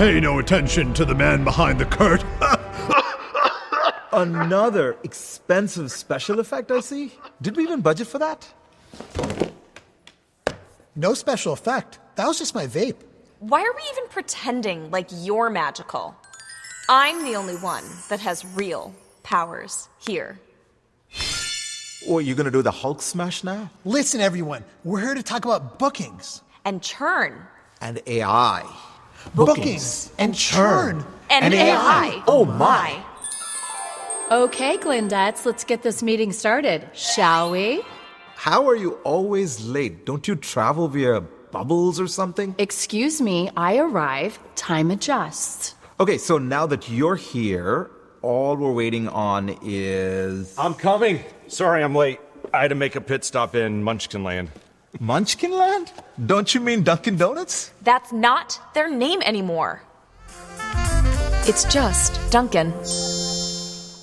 Pay no attention to the man behind the curtain. Another expensive special effect, I see. Did we even budget for that? No special effect. That was just my vape. Why are we even pretending like you're magical? I'm the only one that has real powers here. Or you gonna do the Hulk smash now? Listen, everyone, we're here to talk about bookings. And churn. And AI. Bookings and churn. And AI. Oh my. Okay, Glindettes, let's get this meeting started, shall we? How are you always late? Don't you travel via bubbles or something? Excuse me, I arrive, time adjusts. Okay, so now that you're here, all we're waiting on is... I'm coming. Sorry I'm late. I had to make a pit stop in Munchkinland. Munchkinland? Don't you mean Dunkin' Donuts? That's not their name anymore. It's just Dunkin'.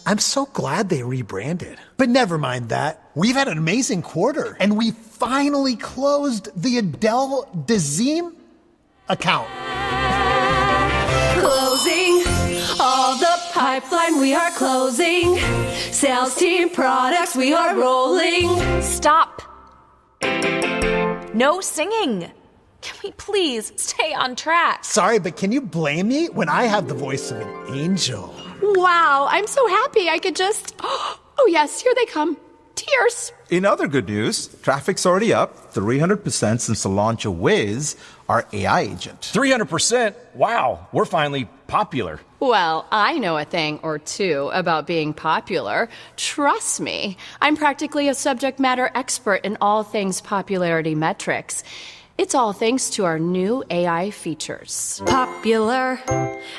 I'm so glad they rebranded. But never mind that. We've had an amazing quarter, and we finally closed the Adele Dazeem account. Closing all the pipeline, we are closing. Sales team products, we are rolling. Stop. No singing. Can we please stay on track? Sorry, but can you blame me when I have the voice of an angel? Wow, I'm so happy I could just... Oh yes, here they come. Tears. In other good news, traffic's already up 300% since the launch of Wiz, our AI agent. 300%? Wow, we're finally popular. Well, I know a thing or two about being popular. Trust me, I'm practically a subject matter expert in all things popularity metrics. It's all thanks to our new AI features. Popular,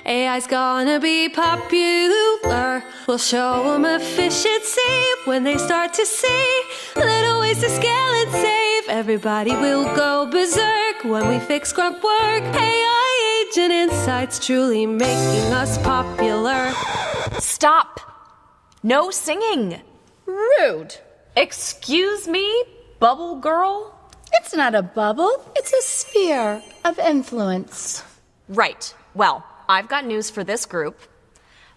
AI's gonna be popular. We'll show them efficiency when they start to see little ways to scale and save. Everybody will go berserk when we fix grunt work. AI agent insights truly making us popular. Stop. No singing. Rude. Excuse me, bubble girl? It's not a bubble, it's a sphere of influence. Right. Well, I've got news for this group.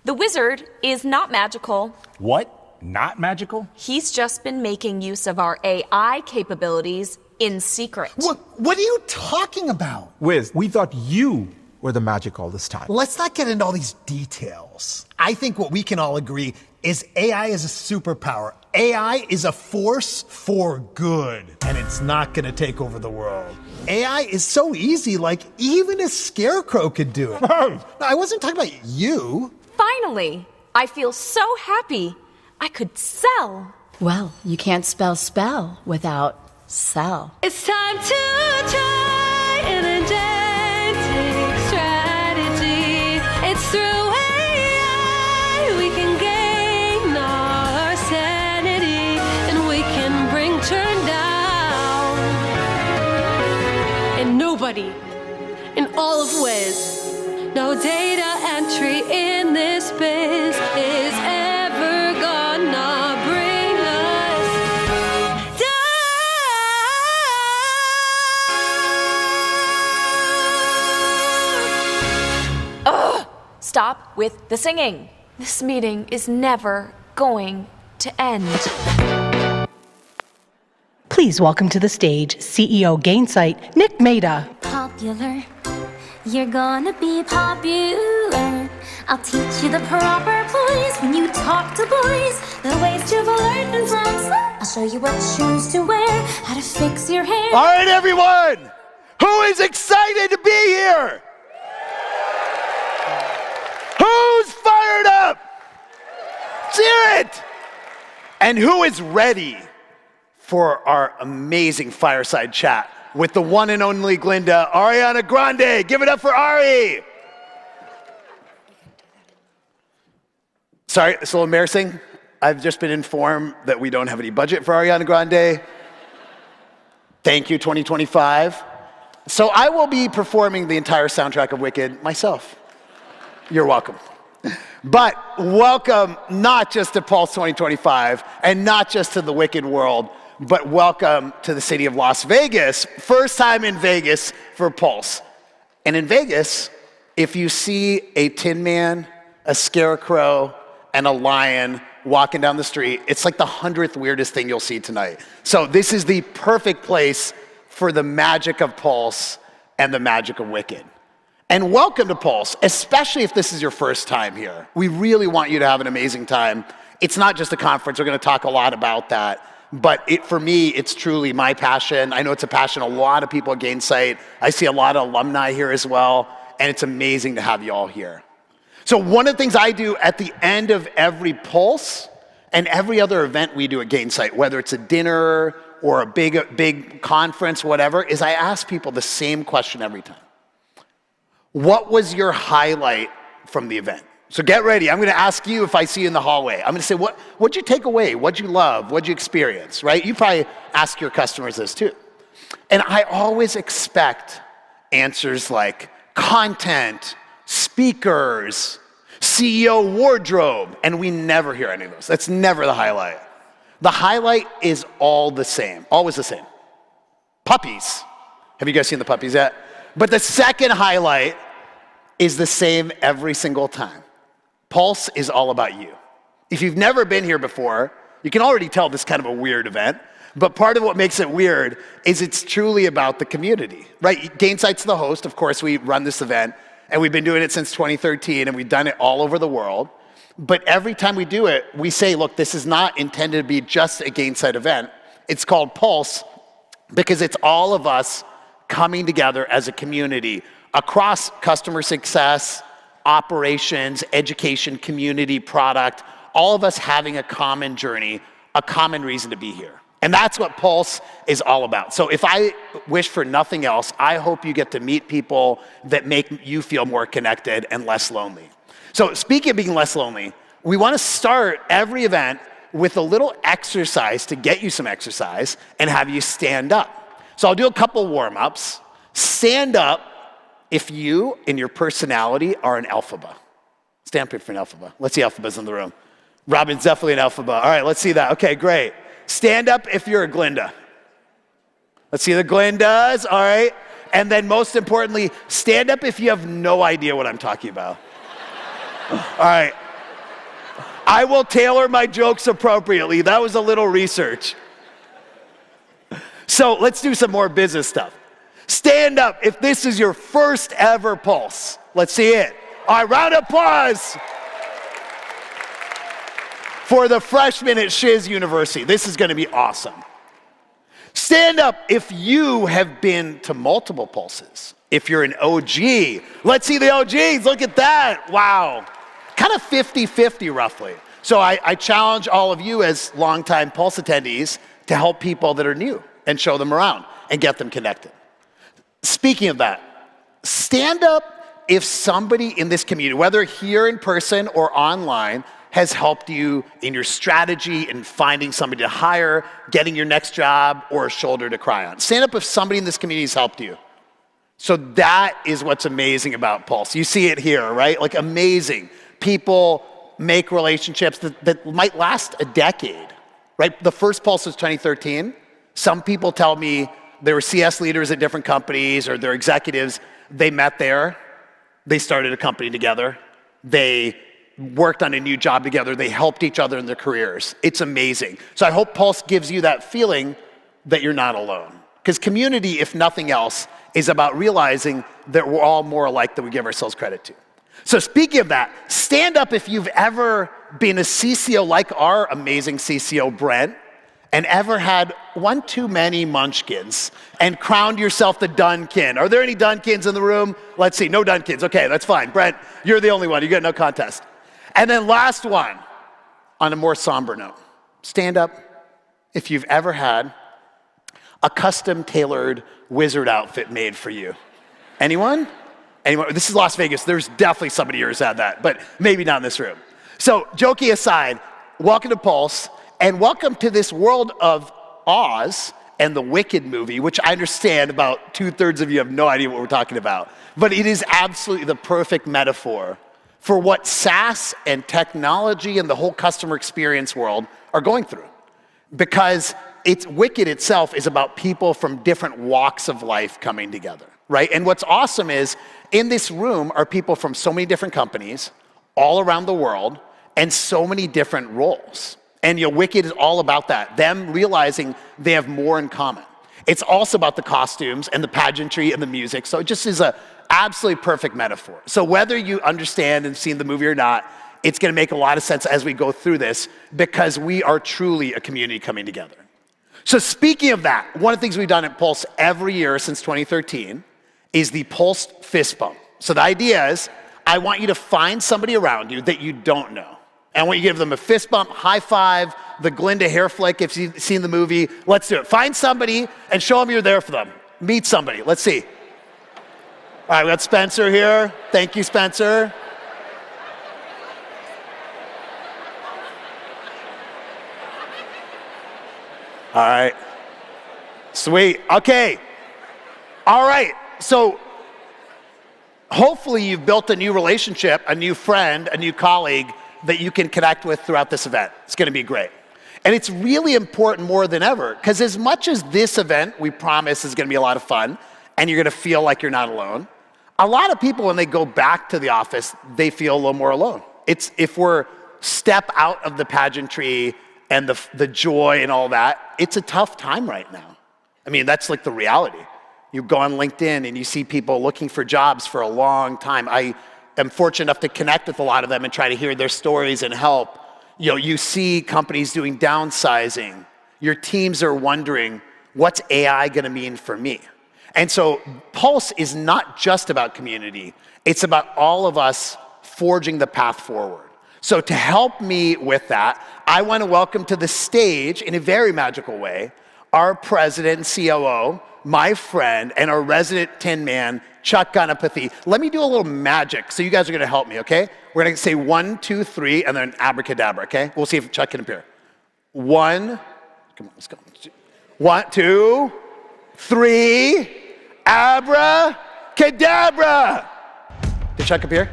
The wizard is not magical. What? Not magical? He's just been making use of our AI capabilities in secret. What are you talking about? Wiz, we thought you were the magic all this time. Let's not get into all these details. I think what we can all agree is AI is a superpower. AI is a force for good, and it's not gonna take over the world. AI is so easy, like even a scarecrow could do it. No, I wasn't talking about you. Finally, I feel so happy. I could sell. Well, you can't spell spell without sell. It's time to try an agentic strategy. It's through AI we can gain our sanity, and we can bring churn down. And nobody in all of Wiz, no data entry in this biz is ever gonna bring us down. Ugh! Stop with the singing. This meeting is never going to end. Please welcome to the stage CEO Gainsight, Nick Mehta. Popular, you're gonna be popular. I'll teach you the proper ploys when you talk to boys, the ways to flirt and flex. I'll show you what shoes to wear, how to fix your hair. All right, everyone, who is excited to be here? Who's fired up? Let's hear it. And who is ready for our amazing fireside chat with the one and only Glinda, Ariana Grande? Give it up for Ari. Sorry, it's a little embarrassing. I've just been informed that we don't have any budget for Ariana Grande. Thank you, 2025. So I will be performing the entire soundtrack of Wicked myself. You're welcome. But welcome not just to Pulse 2025 and not just to the Wicked world, but welcome to the city of Las Vegas. First time in Vegas for Pulse. And in Vegas, if you see a Tin Man, a Scarecrow, and a lion walking down the street, it's like the 100th weirdest thing you'll see tonight. So this is the perfect place for the magic of Pulse and the magic of Wicked. And welcome to Pulse, especially if this is your first time here. We really want you to have an amazing time. It's not just a conference, we're gonna talk a lot about that, but for me, it's truly my passion. I know it's a passion of a lot of people at Gainsight. I see a lot of alumni here as well, and it's amazing to have you all here. So one of the things I do at the end of every Pulse and every other event we do at Gainsight, whether it's a dinner or a big conference, whatever, is I ask people the same question every time. What was your highlight from the event? So get ready. I'm going to ask you if I see you in the hallway. I'm going to say, what'd you take away? What'd you love? What'd you experience, right? You probably ask your customers this too. And I always expect answers like content, speakers, CEO wardrobe, and we never hear any of those. That's never the highlight. The highlight is all the same, always the same. Puppies. Have you guys seen the puppies yet? But the second highlight is the same every single time. Pulse is all about you. If you've never been here before, you can already tell this is kind of a weird event, but part of what makes it weird is it's truly about the community, right? Gainsight's the host. Of course, we run this event, and we've been doing it since 2013, and we've done it all over the world. But every time we do it, we say, look, this is not intended to be just a Gainsight event. It's called Pulse because it's all of us coming together as a community across customer success, operations, education, community, product, all of us having a common journey, a common reason to be here. And that's what Pulse is all about. So if I wish for nothing else, I hope you get to meet people that make you feel more connected and less lonely. So speaking of being less lonely, we want to start every event with a little exercise to get you some exercise and have you stand up. So I'll do a couple warm-ups. Stand up if you, in your personality, are an alphaba. Stand up for an alphaba. Let's see alphabas in the room. Robin's definitely an alphaba. All right, let's see that. Okay, great. Stand up if you're a Glinda. Let's see the Glindas. All right. And then most importantly, stand up if you have no idea what I'm talking about. All right. I will tailor my jokes appropriately. That was a little research. So let's do some more business stuff. Stand up if this is your first ever Pulse. Let's see it. All right, round of applause for the freshmen at Shiz University. This is going to be awesome. Stand up if you have been to multiple Pulses. If you're an OG, let's see the OGs. Look at that. Wow. Kind of 50-50 roughly. So I challenge all of you as longtime Pulse attendees to help people that are new and show them around and get them connected. Speaking of that, stand up if somebody in this community, whether here in person or online, has helped you in your strategy in finding somebody to hire, getting your next job, or a shoulder to cry on. Stand up if somebody in this community has helped you. So that is what's amazing about Pulse. You see it here, right? Like amazing. People make relationships that might last a decade, right? The first Pulse was 2013. Some people tell me they were CS leaders at different companies or they're executives. They met there. They started a company together. They worked on a new job together. They helped each other in their careers. It's amazing. So I hope Pulse gives you that feeling that you're not alone. Because community, if nothing else, is about realizing that we're all more alike than we give ourselves credit to. So speaking of that, stand up if you've ever been a CCO like our amazing CCO, Brent, and ever had one too many munchkins and crowned yourself the Dunkin. Are there any Dunkins in the room? Let's see, no Dunkins. Okay, that's fine. Brent, you're the only one. You get no contest. And then last one, on a more somber note, stand up if you've ever had a custom-tailored wizard outfit made for you. Anyone? Anyone? This is Las Vegas. There's definitely somebody here who's had that, but maybe not in this room. So joking aside, welcome to Pulse, and welcome to this world of Oz and the Wicked movie, which I understand about 2/3 of you have no idea what we're talking about. But it is absolutely the perfect metaphor for what SaaS and technology and the whole customer experience world are going through. Because Wicked itself is about people from different walks of life coming together, right? And what's awesome is in this room are people from so many different companies, all around the world, and so many different roles. And Wicked is all about that, them realizing they have more in common. It's also about the costumes and the pageantry and the music, so it just is a absolutely perfect metaphor. So whether you understand and seen the movie or not, it's gonna make a lot of sense as we go through this, because we are truly a community coming together. So speaking of that, one of the things we've done at Pulse every year since 2013 is the Pulse fist bump. So the idea is, I want you to find somebody around you that you don't know. And I want you to give them a fist bump, high five, the Glinda hair flick if you've seen the movie. Let's do it. Find somebody and show them you're there for them. Meet somebody. Let's see. All right, we got Spencer here. Thank you, Spencer. All right. Sweet. Okay. All right. So hopefully you've built a new relationship, a new friend, a new colleague that you can connect with throughout this event. It's going to be great. And it's really important more than ever, because as much as this event, we promise, is going to be a lot of fun, and you're going to feel like you're not alone, a lot of people, when they go back to the office, they feel a little more alone. It's if we're step out of the pageantry and the joy and all that, it's a tough time right now. I mean, that's like the reality. You go on LinkedIn and you see people looking for jobs for a long time. I am fortunate enough to connect with a lot of them and try to hear their stories and help. You see companies doing downsizing. Your teams are wondering, what's AI gonna mean for me? And so Pulse is not just about community, it's about all of us forging the path forward. So to help me with that, I want to welcome to the stage, in a very magical way, our president and COO, my friend, and our resident Tin Man, Chuck Ganapathi. Let me do a little magic, so you guys are gonna help me, okay? We're gonna say 1, 2, 3, and then abracadabra, okay? We'll see if Chuck can appear. 1, come on, let's go. 1, 2, 3, abracadabra. Did Chuck appear?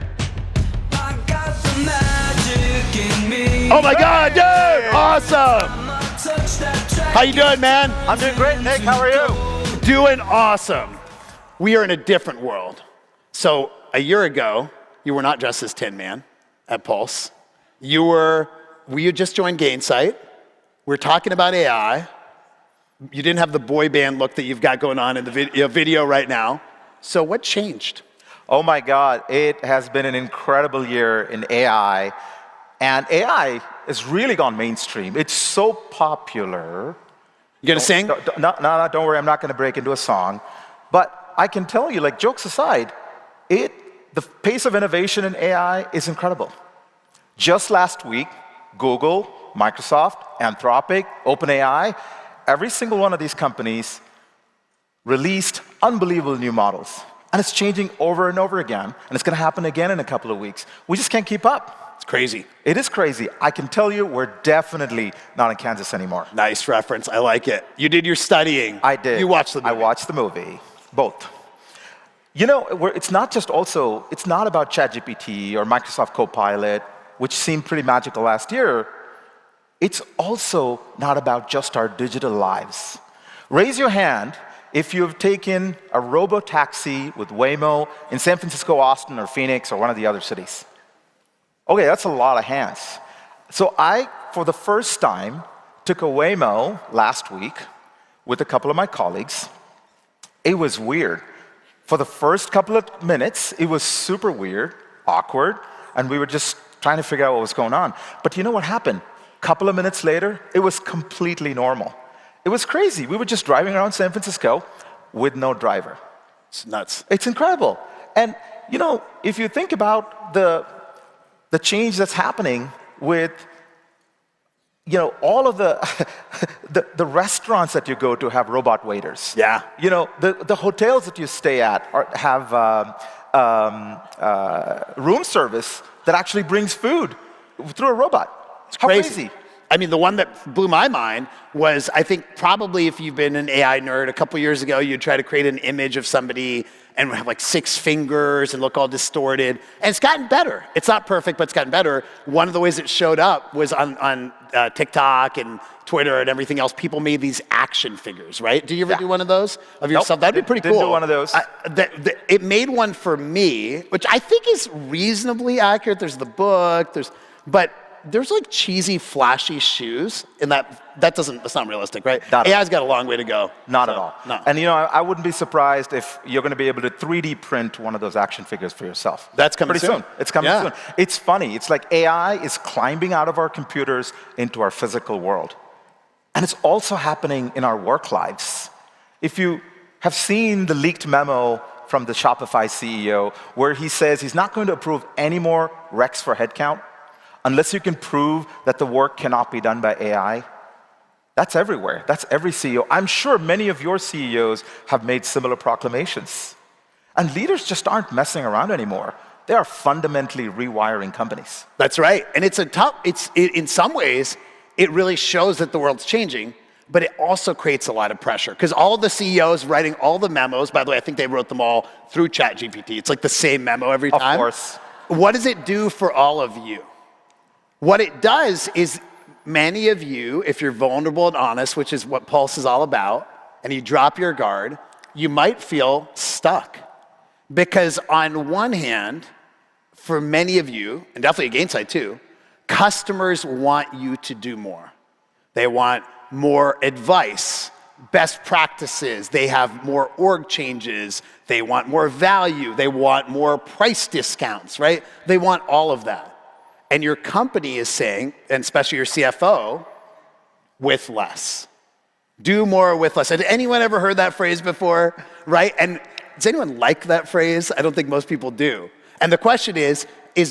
Oh my God, dude! Awesome! How you doing, man? I'm doing great, Nick. How are you? Doing awesome. We are in a different world. So a year ago, you were not dressed as Tin Man at Pulse. You had just joined Gainsight. We're talking about AI. You didn't have the boy band look that you've got going on in the video right now. So what changed? Oh my God, it has been an incredible year in AI. And AI has really gone mainstream. It's so popular. You gonna sing? No, don't worry, I'm not gonna break into a song. But I can tell you, like, jokes aside, the pace of innovation in AI is incredible. Just last week, Google, Microsoft, Anthropic, OpenAI, every single one of these companies released unbelievable new models. And it's changing over and over again, and it's gonna happen again in a couple of weeks. We just can't keep up. It's crazy. It is crazy. I can tell you we're definitely not in Kansas anymore. Nice reference. I like it. You did your studying. I did. You watched the movie. I watched the movie. Both. You know, it's not about ChatGPT or Microsoft Copilot, which seemed pretty magical last year. It's also not about just our digital lives. Raise your hand if you've taken a robo-taxi with Waymo in San Francisco, Austin, or Phoenix, or one of the other cities. Okay, that's a lot of hands. So I, for the first time, took a Waymo last week with a couple of my colleagues. It was weird. For the first couple of minutes, it was super weird, awkward, and we were just trying to figure out what was going on. But you know what happened? A couple of minutes later, it was completely normal. It was crazy. We were just driving around San Francisco with no driver. It's nuts. It's incredible. And you know, if you think about the change that's happening with, you know, all of the restaurants that you go to have robot waiters. Yeah. You know, the hotels that you stay at have room service that actually brings food through a robot. It's crazy. I mean, the one that blew my mind was, I think probably if you've been an AI nerd, a couple years ago, you'd try to create an image of somebody and have like 6 fingers and look all distorted. And it's gotten better. It's not perfect, but it's gotten better. One of the ways it showed up was on TikTok and Twitter and everything else, people made these action figures, right? Did you ever do one of those of yourself? Nope, That'd be pretty cool. Didn't do one of those. It made one for me, which I think is reasonably accurate. There's the book, but there's like cheesy, flashy shoes, and that's not realistic, right? AI's got a long way to go. Not at all. No. And I wouldn't be surprised if you're going to be able to 3D print one of those action figures for yourself. That's coming pretty soon. It's coming soon. It's funny. It's like AI is climbing out of our computers into our physical world. And it's also happening in our work lives. If you have seen the leaked memo from the Shopify CEO, where he says he's not going to approve any more recs for headcount unless you can prove that the work cannot be done by AI, that's everywhere. That's every CEO. I'm sure many of your CEOs have made similar proclamations. And leaders just aren't messing around anymore. They are fundamentally rewiring companies. That's right. And in some ways, it really shows that the world's changing, but it also creates a lot of pressure. Because all the CEOs writing all the memos, by the way, I think they wrote them all through ChatGPT. It's like the same memo every time. Of course. What does it do for all of you? What it does is many of you, if you're vulnerable and honest, which is what Pulse is all about, and you drop your guard, you might feel stuck. Because on one hand, for many of you, and definitely at Gainsight too, customers want you to do more. They want more advice, best practices. They have more org changes. They want more value. They want more price discounts, right? They want all of that. And your company is saying, and especially your CFO, with less. Do more with less. Has anyone ever heard that phrase before, right? And does anyone like that phrase? I don't think most people do. And the question is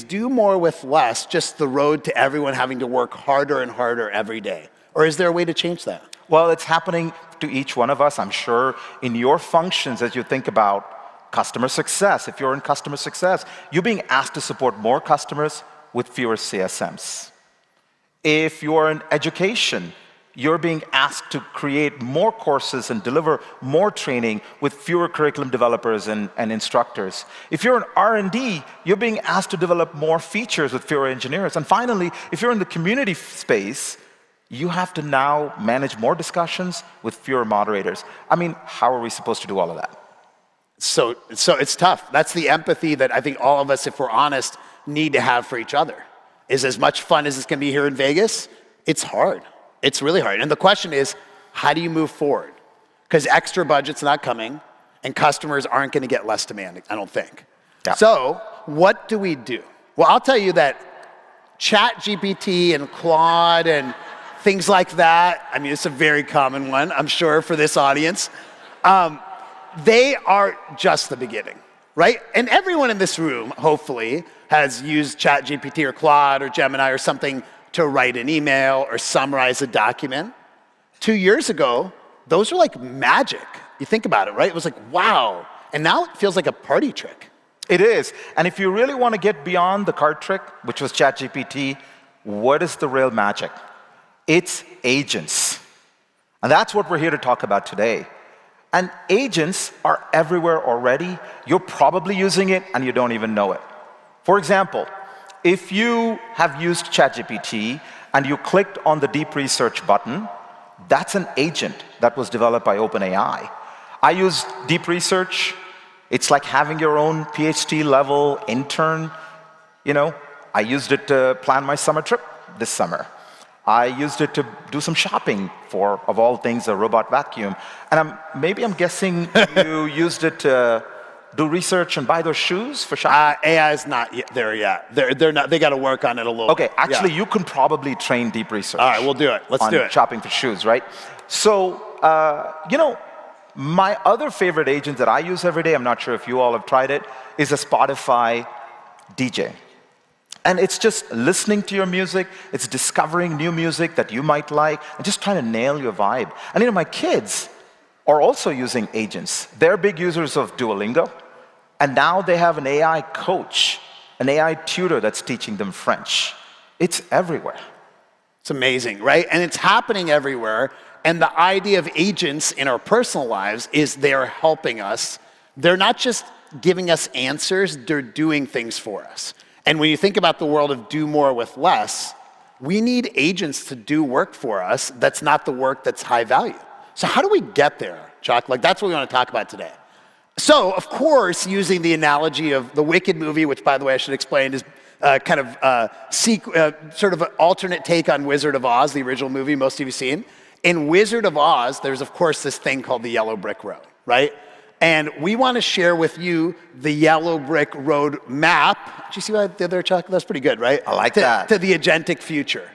do more with less just the road to everyone having to work harder and harder every day? Or is there a way to change that? Well, it's happening to each one of us, I'm sure, in your functions as you think about customer success. If you're in customer success, you're being asked to support more customers with fewer CSMs. If you're in education, you're being asked to create more courses and deliver more training with fewer curriculum developers and instructors. If you're in R&D, you're being asked to develop more features with fewer engineers. And finally, if you're in the community space, you have to now manage more discussions with fewer moderators. I mean, how are we supposed to do all of that? So it's tough. That's the empathy that I think all of us, if we're honest, need to have for each other. Is as much fun as it's going to be here in Vegas, it's hard. It's really hard. And the question is, how do you move forward? Because extra budget's not coming, and customers aren't going to get less demanding, I don't think. Yeah. So what do we do? Well, I'll tell you that ChatGPT and Claude and things like that, I mean, it's a very common one, I'm sure, for this audience. They are just the beginning, right? And everyone in this room, hopefully, has used ChatGPT or Claude or Gemini or something to write an email or summarize a document. 2 years ago, those were like magic. You think about it, right? It was like, wow. And now it feels like a party trick. It is. And if you really want to get beyond the card trick, which was ChatGPT, what is the real magic? It's agents. And that's what we're here to talk about today. And agents are everywhere already. You're probably using it and you don't even know it. For example, if you have used ChatGPT and you clicked on the deep research button, that's an agent that was developed by OpenAI. I use deep research. It's like having your own PhD level intern. You know, I used it to plan my summer trip this summer. I used it to do some shopping for, of all things, a robot vacuum. And maybe I'm guessing you used it to do research and buy those shoes for shopping? AI is not there yet. They're not. They got to work on it a little. Okay, actually, you can probably train deep research. All right, we'll do it. Let's do it. Shopping for shoes, right? So, you know, my other favorite agent that I use every day, I'm not sure if you all have tried it, is a Spotify DJ. And it's just listening to your music, it's discovering new music that you might like, and just trying to nail your vibe. And you know, my kids are also using agents. They're big users of Duolingo, and now they have an AI coach, an AI tutor that's teaching them French. It's everywhere. It's amazing, right? And it's happening everywhere. And the idea of agents in our personal lives is they're helping us. They're not just giving us answers, they're doing things for us. And when you think about the world of do more with less, We need agents to do work for us that's not the work that's high value. So how do we get there, Chuck? Like, that's what we want to talk about today. So, of course, using the analogy of the Wicked movie, which, by the way, I should explain is kind of sort of an alternate take on Wizard of Oz, the original movie most of you have seen. In Wizard of Oz, there's, of course, this thing called the Yellow Brick Road, right? And we want to share with you the Yellow Brick Road map. Did you see what I did there, Chuck? That's pretty good, right? I like that. To the Agentic Future.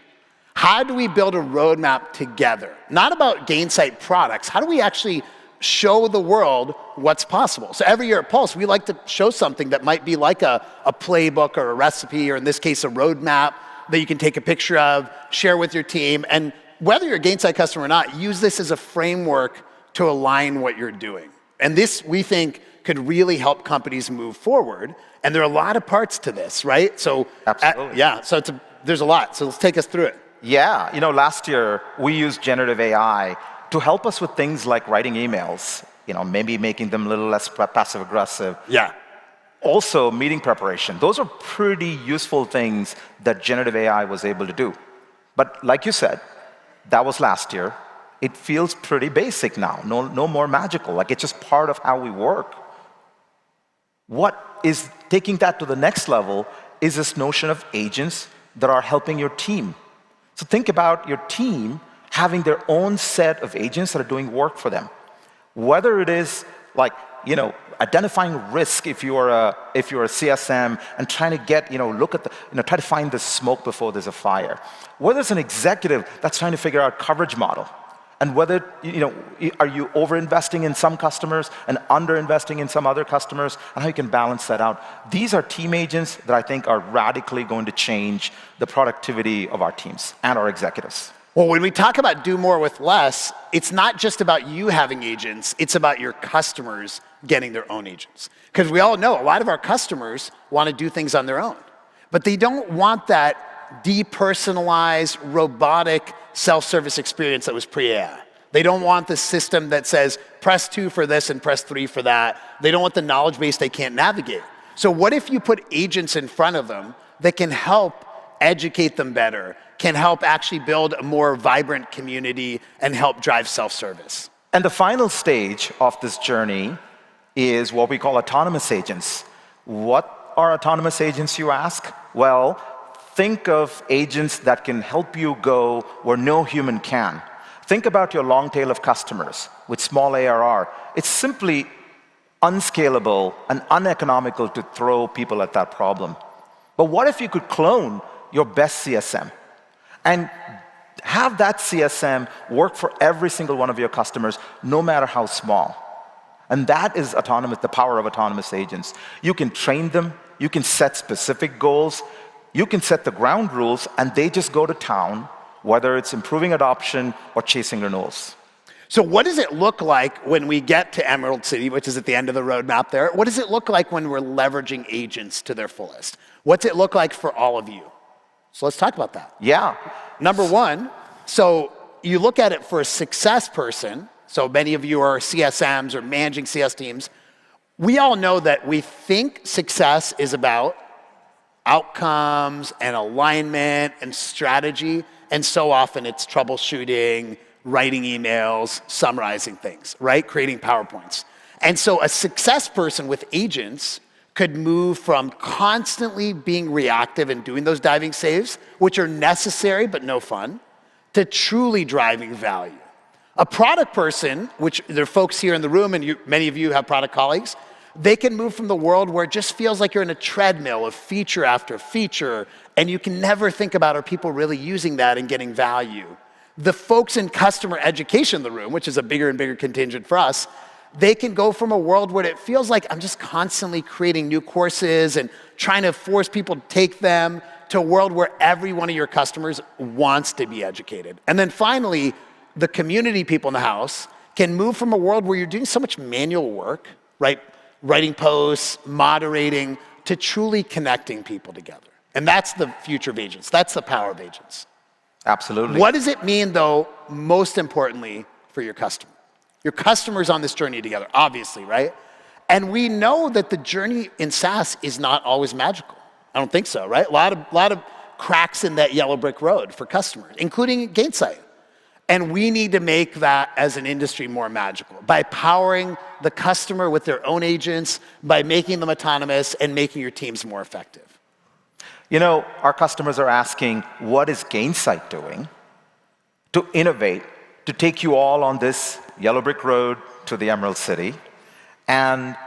How do we build a roadmap together? Not about Gainsight products. How do we actually show the world what's possible? So every year at Pulse, we like to show something that might be like a playbook or a recipe, or in this case, a roadmap that you can take a picture of, share with your team. And whether you're a Gainsight customer or not, use this as a framework to align what you're doing. And this, we think, could really help companies move forward. And there are a lot of parts to this, right? So, absolutely. So there's a lot. So let's take us through it. Yeah, last year we used generative AI to help us with things like writing emails, maybe making them a little less passive aggressive. Yeah. Also, meeting preparation. Those are pretty useful things that generative AI was able to do. But like you said, that was last year. It feels pretty basic now, no more magical. Like, it's just part of how we work. What is taking that to the next level is this notion of agents that are helping your team. So think about your team having their own set of agents that are doing work for them. Whether it is like, identifying risk if you're a CSM and trying to get, look at try to find the smoke before there's a fire. Whether it's an executive that's trying to figure out coverage model. And whether, are you over-investing in some customers and under-investing in some other customers, and how you can balance that out. These are team agents that I think are radically going to change the productivity of our teams and our executives. Well, when we talk about do more with less, it's not just about you having agents, it's about your customers getting their own agents. Because we all know a lot of our customers want to do things on their own, but they don't want that depersonalized, robotic, self-service experience that was pre-AI. They don't want the system that says, press 2 for this and press 3 for that. They don't want the knowledge base they can't navigate. So what if you put agents in front of them that can help educate them better, can help actually build a more vibrant community and help drive self-service? And the final stage of this journey is what we call autonomous agents. What are autonomous agents, you ask? Well, think of agents that can help you go where no human can. Think about your long tail of customers with small ARR. It's simply unscalable and uneconomical to throw people at that problem. But what if you could clone your best CSM and have that CSM work for every single one of your customers, no matter how small? And that is the power of autonomous agents. You can train them, you can set specific goals, you can set the ground rules, and they just go to town, whether it's improving adoption or chasing renewals. So what does it look like when we get to Emerald City, which is at the end of the roadmap there? What does it look like when we're leveraging agents to their fullest? What's it look like for all of you? So let's talk about that. Yeah. Number one, so you look at it for a success person. So many of you are CSMs or managing CS teams. We all know that we think success is about outcomes and alignment and strategy, and so often it's troubleshooting, writing emails, summarizing things, right? Creating PowerPoints. And so a success person with agents could move from constantly being reactive and doing those diving saves, which are necessary but no fun, to truly driving value. A product person, which there are folks here in the room, and many of you have product colleagues, they can move from the world where it just feels like you're in a treadmill of feature after feature, and you can never think about, are people really using that and getting value? The folks in customer education in the room, which is a bigger and bigger contingent for us, they can go from a world where it feels like I'm just constantly creating new courses and trying to force people to take them, to a world where every one of your customers wants to be educated. And then finally, the community people in the house can move from a world where you're doing so much manual work, right? Writing posts, moderating, to truly connecting people together. And that's the future of agents. That's the power of agents. Absolutely. What does it mean, though, most importantly, for your customer? Your customer's on this journey together, obviously, right? And we know that the journey in SaaS is not always magical. I don't think so, right? A lot of cracks in that yellow brick road for customers, including Gainsight. And we need to make that as an industry more magical by powering the customer with their own agents, by making them autonomous and making your teams more effective. You know, our customers are asking, what is Gainsight doing to innovate, to take you all on this yellow brick road to the Emerald City? And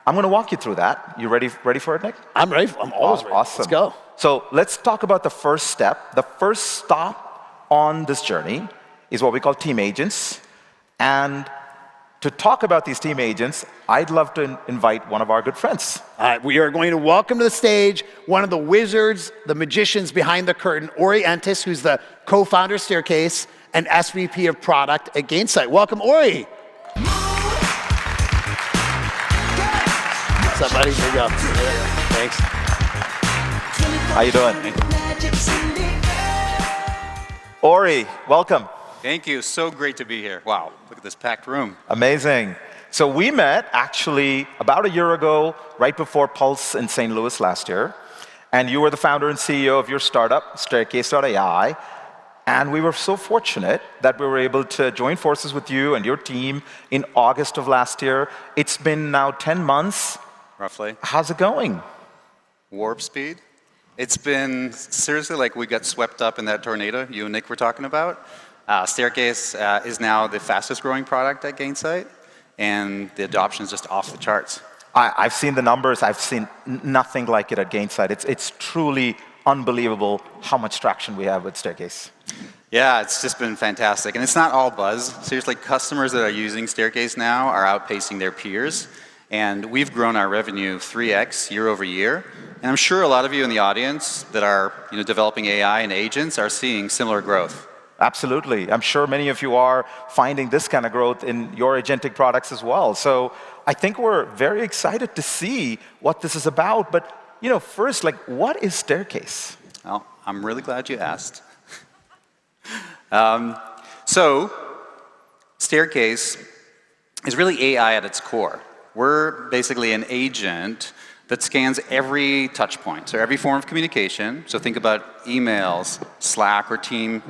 I'm going to walk you through that. You ready for it, Nick? I'm ready. I'm always ready. Awesome. Let's go. So let's talk about the first step. The first stop on this journey is what we call team agents. And to talk about these team agents, I'd love to invite one of our good friends. All right, we are going to welcome to the stage one of the wizards, the magicians behind the curtain, Ori Entis, who's the co-founder of Staircase and SVP of product at Gainsight. Welcome, Ori. What's up, buddy? Here you go. Thanks. How you doing? Ori, welcome. Thank you. So great to be here. Wow, look at this packed room. Amazing. So we met actually about a year ago, right before Pulse in St. Louis last year. And you were the founder and CEO of your startup, Staircase.ai. And we were so fortunate that we were able to join forces with you and your team in August of last year. It's been now 10 months. Roughly. How's it going? Warp speed. It's been seriously like we got swept up in that tornado you and Nick were talking about. Staircase is now the fastest growing product at Gainsight, and the adoption is just off the charts. I've seen the numbers. I've seen nothing like it at Gainsight. It's truly unbelievable how much traction we have with Staircase. Yeah, it's just been fantastic. And it's not all buzz. Seriously, customers that are using Staircase now are outpacing their peers. And we've grown our revenue 3x year over year. And I'm sure a lot of you in the audience that are developing AI and agents are seeing similar growth. Absolutely. I'm sure many of you are finding this kind of growth in your agentic products as well. So I think we're very excited to see what this is about. But first, what is Staircase? Well, I'm really glad you asked. So Staircase is really AI at its core. We're basically an agent that scans every touch point, so every form of communication. So think about emails, Slack or team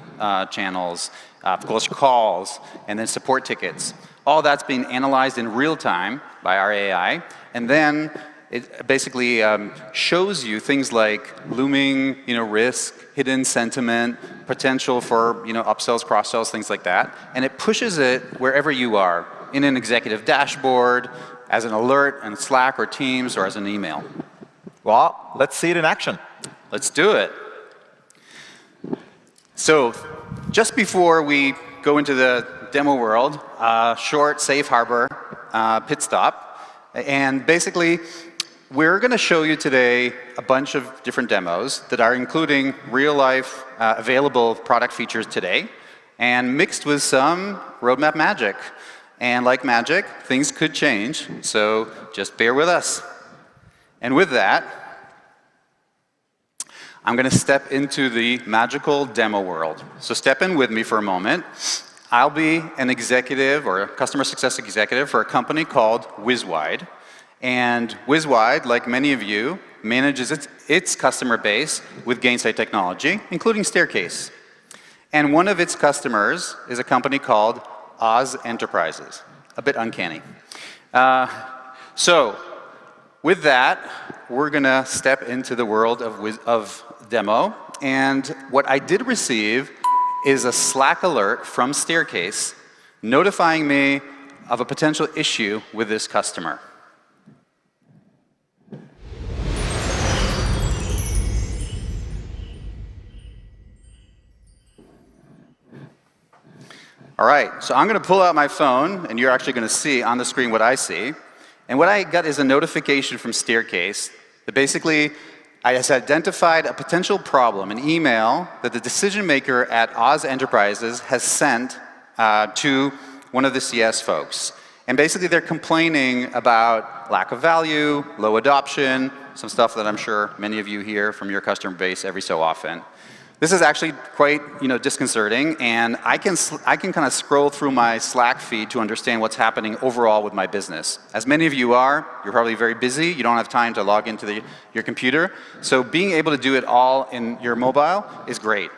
channels, of course calls, and then support tickets. All that's being analyzed in real time by our AI, and then it basically shows you things like looming risk, hidden sentiment, potential for upsells, cross-sells, things like that, and it pushes it wherever you are, in an executive dashboard, as an alert in Slack or Teams, or as an email. Well, let's see it in action. Let's do it. So, just before we go into the demo world, short safe harbor pit stop. And basically, we're going to show you today a bunch of different demos that are including real-life available product features today, and mixed with some roadmap magic. And like magic, things could change, so just bear with us. And with that, I'm going to step into the magical demo world. So step in with me for a moment. I'll be an executive or a customer success executive for a company called WizWide. And WizWide, like many of you, manages its customer base with Gainsight technology, including Staircase. And one of its customers is a company called Oz Enterprises. A bit uncanny. So, with that, we're going to step into the world of demo. And what I did receive is a Slack alert from Staircase notifying me of a potential issue with this customer. All right, so I'm going to pull out my phone, and you're actually going to see on the screen what I see. And what I got is a notification from Staircase that basically has identified a potential problem, an email that the decision maker at Oz Enterprises has sent to one of the CS folks. And basically they're complaining about lack of value, low adoption, some stuff that I'm sure many of you hear from your customer base every so often. This is actually quite disconcerting, and I can kind of scroll through my Slack feed to understand what's happening overall with my business. As many of you are, you're probably very busy. You don't have time to log into your computer. So being able to do it all in your mobile is great.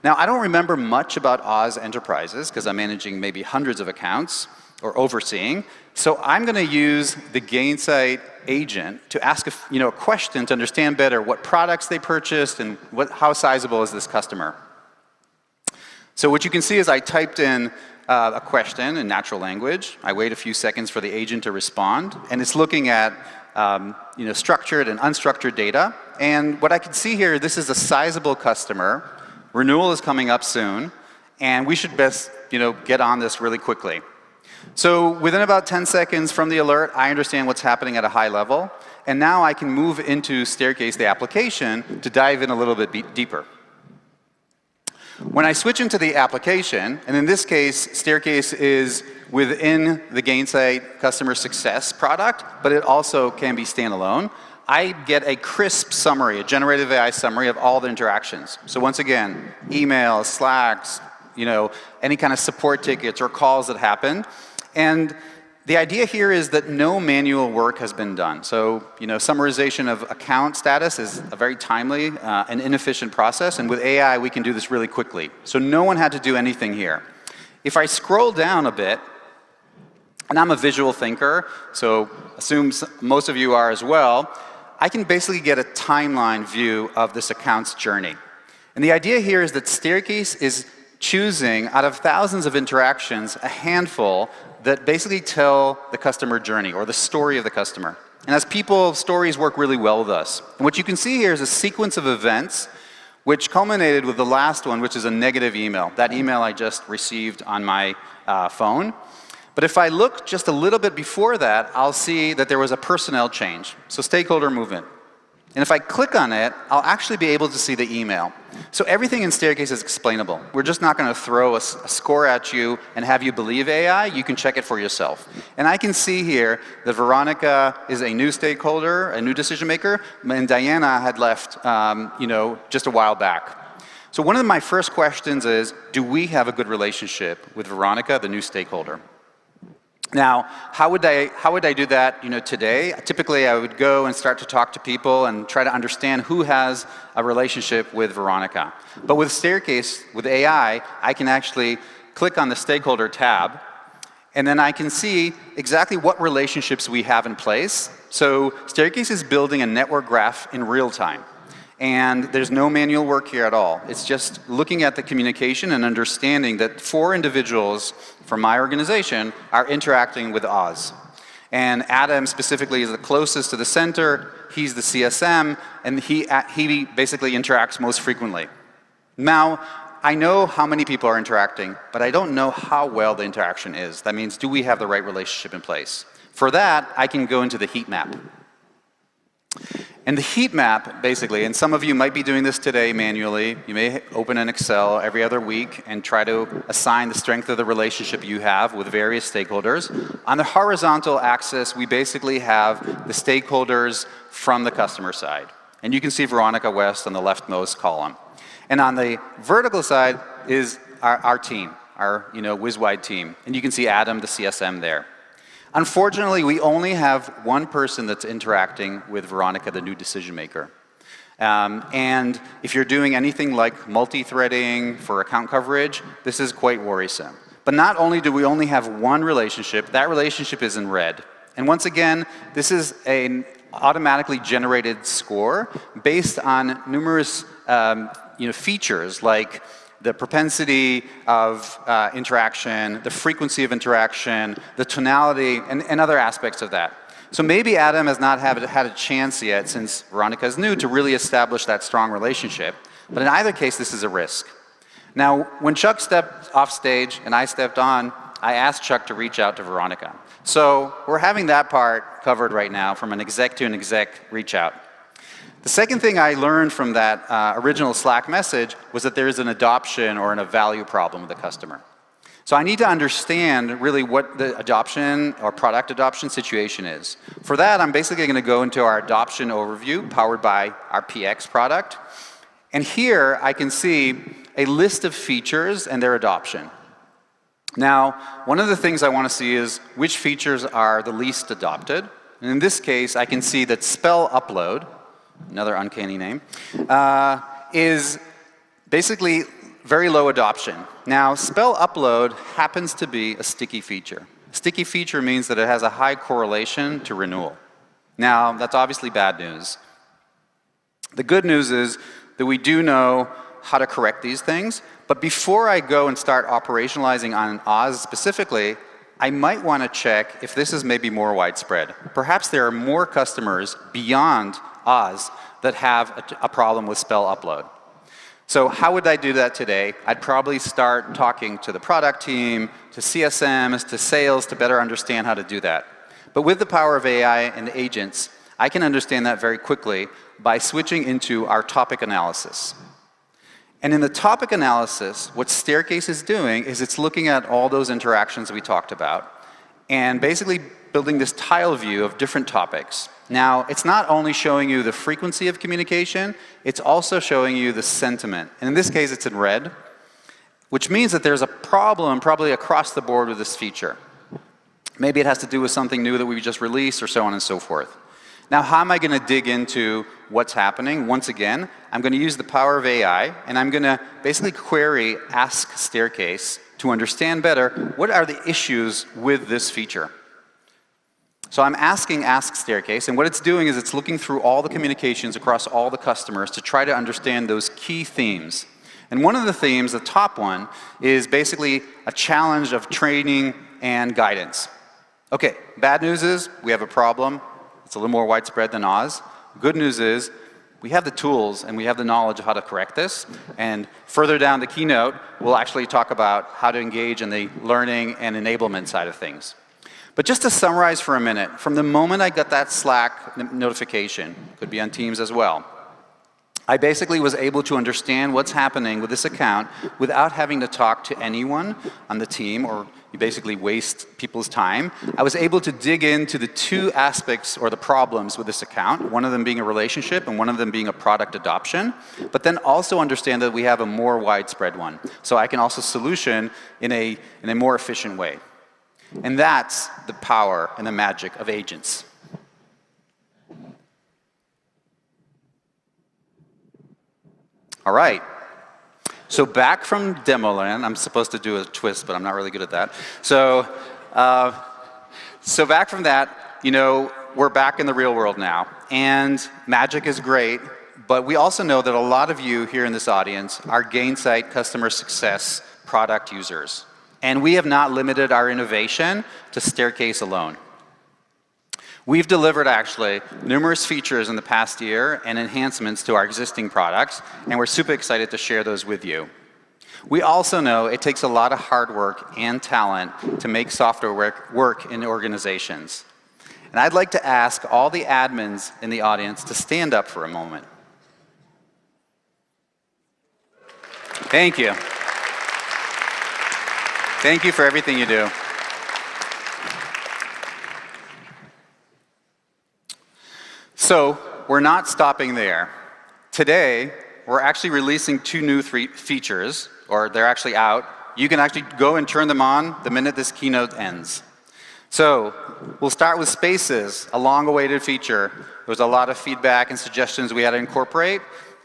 Now, I don't remember much about Oz Enterprises because I'm managing maybe hundreds of accounts or overseeing. So I'm going to use the Gainsight agent to ask a question to understand better what products they purchased and how sizable is this customer. So what you can see is I typed in a question in natural language. I wait a few seconds for the agent to respond, and it's looking at structured and unstructured data. And what I can see here, this is a sizable customer. Renewal is coming up soon, and we should best get on this really quickly. So within about 10 seconds from the alert, I understand what's happening at a high level, and now I can move into Staircase, the application, to dive in a little bit deeper. When I switch into the application, and in this case, Staircase is within the Gainsight Customer Success product, but it also can be standalone, I get a crisp summary, a generative AI summary of all the interactions. So once again, emails, Slacks, any kind of support tickets or calls that happen. And the idea here is that no manual work has been done. So, summarization of account status is a very timely and inefficient process. And with AI, we can do this really quickly. So no one had to do anything here. If I scroll down a bit, and I'm a visual thinker, so assume most of you are as well, I can basically get a timeline view of this account's journey. And the idea here is that Staircase is choosing, out of thousands of interactions, a handful that basically tell the customer journey or the story of the customer. And as people, stories work really well with us. And what you can see here is a sequence of events which culminated with the last one, which is a negative email, that email I just received on my phone. But if I look just a little bit before that, I'll see that there was a personnel change, so stakeholder movement. And if I click on it, I'll actually be able to see the email. So everything in Staircase is explainable. We're just not going to throw a score at you and have you believe AI. You can check it for yourself. And I can see here that Veronica is a new stakeholder, a new decision maker, and Diana had left just a while back. So one of my first questions is, do we have a good relationship with Veronica, the new stakeholder? Now, how would I do that today? Typically, I would go and start to talk to people and try to understand who has a relationship with Veronica. But with Staircase, with AI, I can actually click on the Stakeholder tab, and then I can see exactly what relationships we have in place. So Staircase is building a network graph in real time. And there's no manual work here at all. It's just looking at the communication and understanding that 4 individuals from my organization are interacting with Oz. And Adam specifically is the closest to the center. He's the CSM, and he basically interacts most frequently. Now, I know how many people are interacting, but I don't know how well the interaction is. That means, do we have the right relationship in place? For that, I can go into the heat map. And the heat map, basically, and some of you might be doing this today manually. You may open an Excel every other week and try to assign the strength of the relationship you have with various stakeholders. On the horizontal axis, we basically have the stakeholders from the customer side. And you can see Veronica West on the leftmost column. And on the vertical side is our team, our whiz-wide team. And you can see Adam, the CSM, there. Unfortunately, we only have one person that's interacting with Veronica, the new decision maker. And if you're doing anything like multi-threading for account coverage, this is quite worrisome. But not only do we only have one relationship, that relationship is in red. And once again, this is an automatically generated score based on numerous features like the propensity of interaction, the frequency of interaction, the tonality, and other aspects of that. So maybe Adam has not had a chance yet, since Veronica is new, to really establish that strong relationship. But in either case, this is a risk. Now, when Chuck stepped off stage and I stepped on, I asked Chuck to reach out to Veronica. So we're having that part covered right now, from an exec to an exec reach out. The second thing I learned from that original Slack message was that there is an adoption or a value problem with the customer. So I need to understand really what the adoption or product adoption situation is. For that, I'm basically going to go into our adoption overview powered by our PX product. And here I can see a list of features and their adoption. Now, one of the things I want to see is which features are the least adopted. And in this case, I can see that spell upload, another uncanny name, is basically very low adoption. Now, spell upload happens to be a sticky feature. Sticky feature means that it has a high correlation to renewal. Now, that's obviously bad news. The good news is that we do know how to correct these things, but before I go and start operationalizing on Oz specifically, I might want to check if this is maybe more widespread. Perhaps there are more customers beyond Oz that have a problem with spell upload. So how would I do that today? I'd probably start talking to the product team, to CSMs, to sales to better understand how to do that. But with the power of AI and agents, I can understand that very quickly by switching into our topic analysis. And in the topic analysis, what Staircase is doing is it's looking at all those interactions we talked about and basically building this tile view of different topics. Now, it's not only showing you the frequency of communication, it's also showing you the sentiment. And in this case, it's in red, which means that there's a problem probably across the board with this feature. Maybe it has to do with something new that we just released or so on and so forth. Now, how am I going to dig into what's happening? Once again, I'm going to use the power of AI, and I'm going to basically query Ask Staircase to understand better what are the issues with this feature. So I'm asking Ask Staircase, and what it's doing is it's looking through all the communications across all the customers to try to understand those key themes. And one of the themes, the top one, is basically a challenge of training and guidance. Okay, bad news is we have a problem. It's a little more widespread than Oz. Good news is we have the tools and we have the knowledge of how to correct this. And further down the keynote, we'll actually talk about how to engage in the learning and enablement side of things. But just to summarize for a minute, from the moment I got that Slack notification, could be on Teams as well, I basically was able to understand what's happening with this account without having to talk to anyone on the team, or you basically waste people's time. I was able to dig into the two aspects or the problems with this account, one of them being a relationship and one of them being a product adoption, but then also understand that we have a more widespread one. So I can also solution in a more efficient way. And that's the power and the magic of agents. All right. So back from demo land, I'm supposed to do a twist, but I'm not really good at that. So back from that, you know, we're back in the real world now. And magic is great, but we also know that a lot of you here in this audience are Gainsight customer success product users. And we have not limited our innovation to Staircase alone. We've delivered, actually, numerous features in the past year and enhancements to our existing products, and we're super excited to share those with you. We also know it takes a lot of hard work and talent to make software work in organizations. And I'd like to ask all the admins in the audience to stand up for a moment. Thank you. Thank you for everything you do. So, we're not stopping there. Today, we're actually releasing two new features, or they're actually out. You can actually go and turn them on the minute this keynote ends. So, we'll start with Spaces, a long-awaited feature. There was a lot of feedback and suggestions we had to incorporate.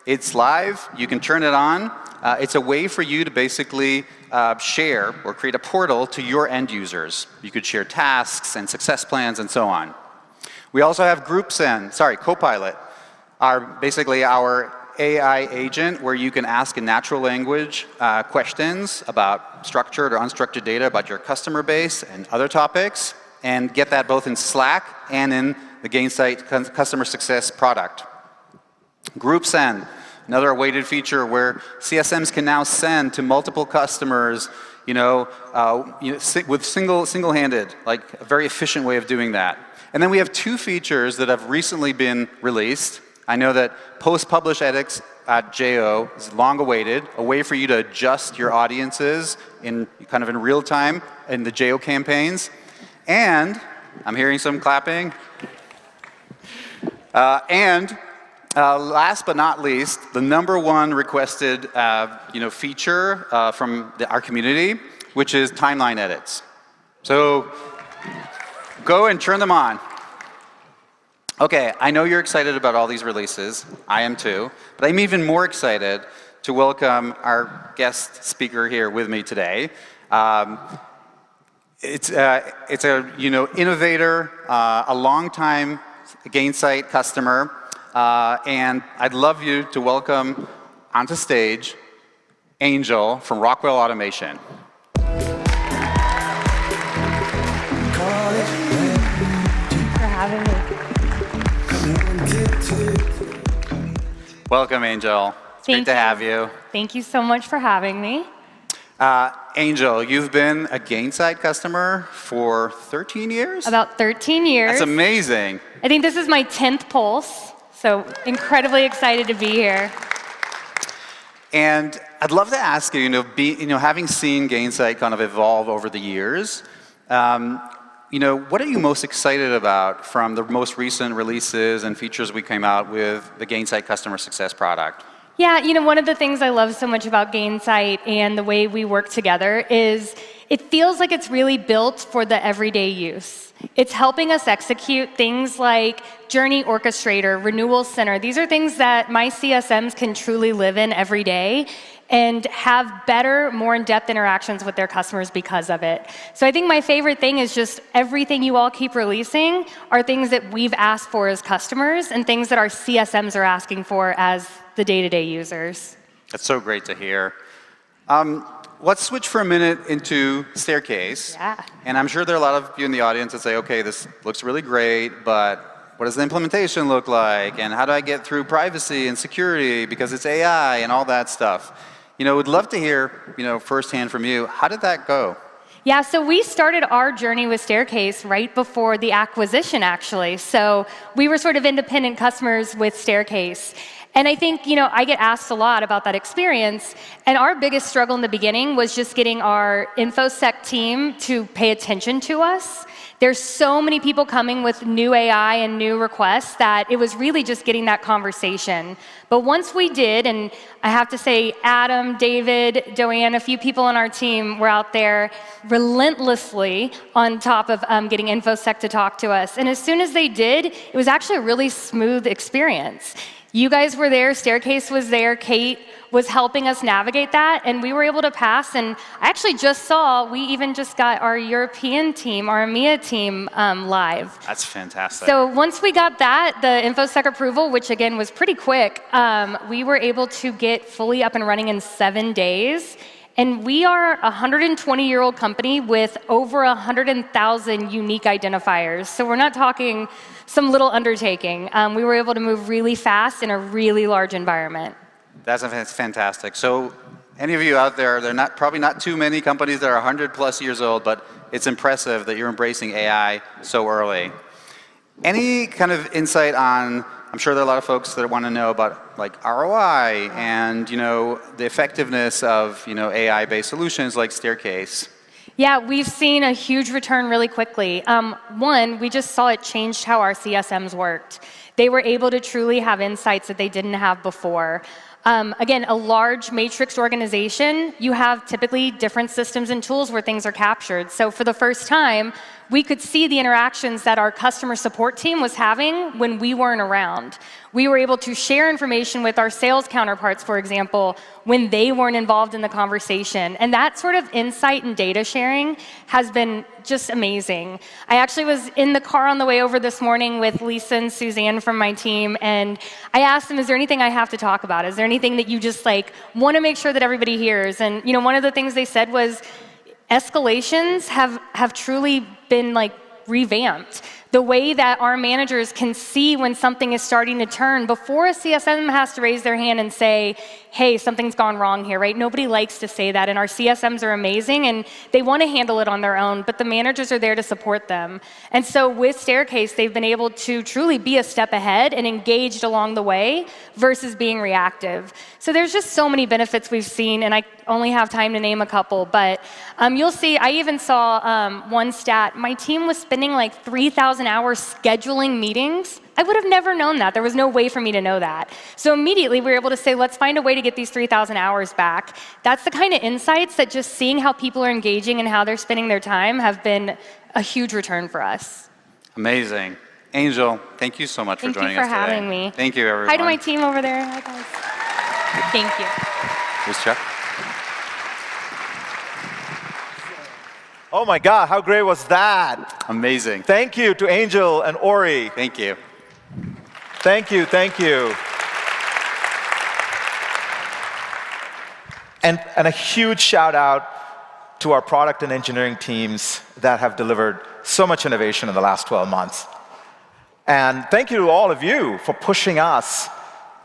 It's live. You can turn it on. It's a way for you to basically share or create a portal to your end users. You could share tasks and success plans and so on. We also have Copilot, basically our AI agent where you can ask in natural language questions about structured or unstructured data about your customer base and other topics, and get that both in Slack and in the Gainsight customer success product. Group Send, another awaited feature where CSMs can now send to multiple customers, with single-handed, like a very efficient way of doing that. And then we have two features that have recently been released. I know that post-publish edits at JO is long awaited, a way for you to adjust your audiences in kind of in real time in the JO campaigns. And I'm hearing some clapping. And Last but not least, the #1 requested feature from our community, which is timeline edits. So go and turn them on. Okay, I know you're excited about all these releases. I am too. But I'm even more excited to welcome our guest speaker here with me today. It's a innovator, a longtime Gainsight customer, and I'd love you to welcome onto stage Angel from Rockwell Automation. Having me. Welcome, Angel. It's great to have you. Thank you so much for having me. Angel, you've been a Gainsight customer for 13 years? About 13 years. That's amazing. I think this is my 10th Pulse, so incredibly excited to be here. And I'd love to ask you, having seen Gainsight kind of evolve over the years, what are you most excited about from the most recent releases and features we came out with the Gainsight Customer Success product? Yeah, one of the things I love so much about Gainsight and the way we work together is it feels like it's really built for the everyday use. It's helping us execute things like Journey Orchestrator, Renewal Center. These are things that my CSMs can truly live in every day and have better, more in-depth interactions with their customers because of it. So I think my favorite thing is just everything you all keep releasing are things that we've asked for as customers and things that our CSMs are asking for as the day-to-day users. That's so great to hear. Let's switch for a minute into Staircase. Yeah. And I'm sure there are a lot of you in the audience that say, okay, this looks really great, but what does the implementation look like? And how do I get through privacy and security because it's AI and all that stuff? We'd love to hear, firsthand from you. How did that go? Yeah, so we started our journey with Staircase right before the acquisition, actually. So we were sort of independent customers with Staircase. And I think, I get asked a lot about that experience. And our biggest struggle in the beginning was just getting our InfoSec team to pay attention to us. There's so many people coming with new AI and new requests that it was really just getting that conversation. But once we did, and I have to say, Adam, David, Joanne, a few people on our team were out there relentlessly on top of getting InfoSec to talk to us. And as soon as they did, it was actually a really smooth experience. You guys were there, Staircase was there, Kate was helping us navigate that, and we were able to pass. And I actually just saw, we even just got our European team, our EMEA team live. That's fantastic. So once we got that, the InfoSec approval, which again was pretty quick, we were able to get fully up and running in 7 days. And we are a 120-year-old company with over 100,000 unique identifiers. So we're not talking some little undertaking. We were able to move really fast in a really large environment. That's fantastic. So any of you out there, there are probably not too many companies that are 100+ years old, but it's impressive that you're embracing AI so early. Any kind of insight on, I'm sure there are a lot of folks that want to know about like ROI and the effectiveness of AI-based solutions like Staircase. Yeah, we've seen a huge return really quickly. One, we just saw it changed how our CSMs worked. They were able to truly have insights that they didn't have before. Again, a large matrix organization, you have typically different systems and tools where things are captured. So for the first time, we could see the interactions that our customer support team was having when we weren't around. We were able to share information with our sales counterparts, for example, when they weren't involved in the conversation. And that sort of insight and data sharing has been just amazing. I actually was in the car on the way over this morning with Lisa and Suzanne from my team, and I asked them, is there anything I have to talk about? Is there anything that you just want to make sure that everybody hears? And one of the things they said was, escalations have truly been revamped. The way that our managers can see when something is starting to turn before a CSM has to raise their hand and say, hey, something's gone wrong here, right? Nobody likes to say that, and our CSMs are amazing, and they want to handle it on their own, but the managers are there to support them. And so with Staircase, they've been able to truly be a step ahead and engaged along the way versus being reactive. So there's just so many benefits we've seen, and I only have time to name a couple, but you'll see, I even saw one stat. My team was spending 3,000 hours scheduling meetings I would have never known that. There was no way for me to know that. So immediately we were able to say, let's find a way to get these 3,000 hours back. That's the kind of insights that just seeing how people are engaging and how they're spending their time have been a huge return for us. Amazing. Angel, thank you so much for joining us today. Thank you for having me. Thank you, everyone. Hi to my team over there. Hi, guys. Thank you. Here's Chuck. Oh my God, how great was that? Amazing. Thank you to Angel and Ori. Thank you. Thank you, thank you. And a huge shout out to our product and engineering teams that have delivered so much innovation in the last 12 months. And thank you to all of you for pushing us,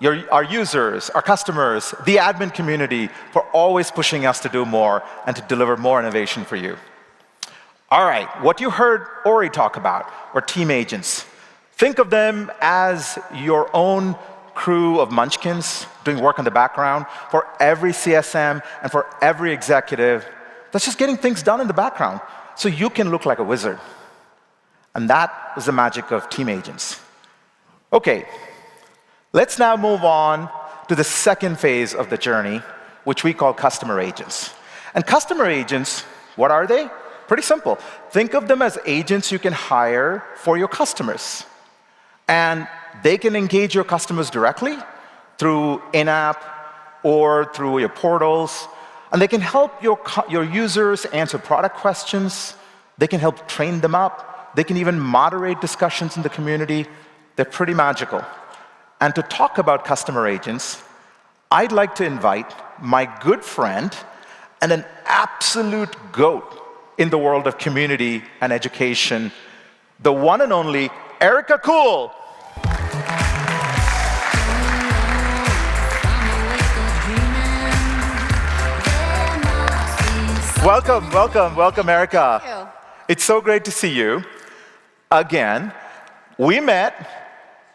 our users, our customers, the admin community, for always pushing us to do more and to deliver more innovation for you. All right, what you heard Ori talk about were team agents. Think of them as your own crew of munchkins doing work in the background for every CSM and for every executive that's just getting things done in the background so you can look like a wizard. And that is the magic of team agents. Okay, let's now move on to the second phase of the journey, which we call customer agents. And customer agents, what are they? Pretty simple. Think of them as agents you can hire for your customers. And they can engage your customers directly through in-app or through your portals. And they can help your users answer product questions. They can help train them up. They can even moderate discussions in the community. They're pretty magical. And to talk about customer agents, I'd like to invite my good friend and an absolute GOAT in the world of community and education, the one and only Erica Kuhl. Welcome, welcome, welcome, Erica. Thank you. It's so great to see you again. We met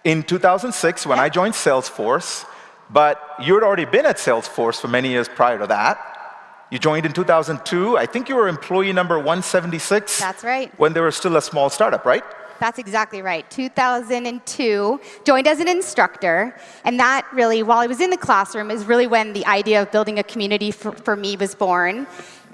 in 2006 when I joined Salesforce, but you had already been at Salesforce for many years prior to that. You joined in 2002. I think you were employee number 176. That's right. When they were still a small startup, right? That's exactly right. 2002, joined as an instructor. And that really, while I was in the classroom, is really when the idea of building a community for me was born.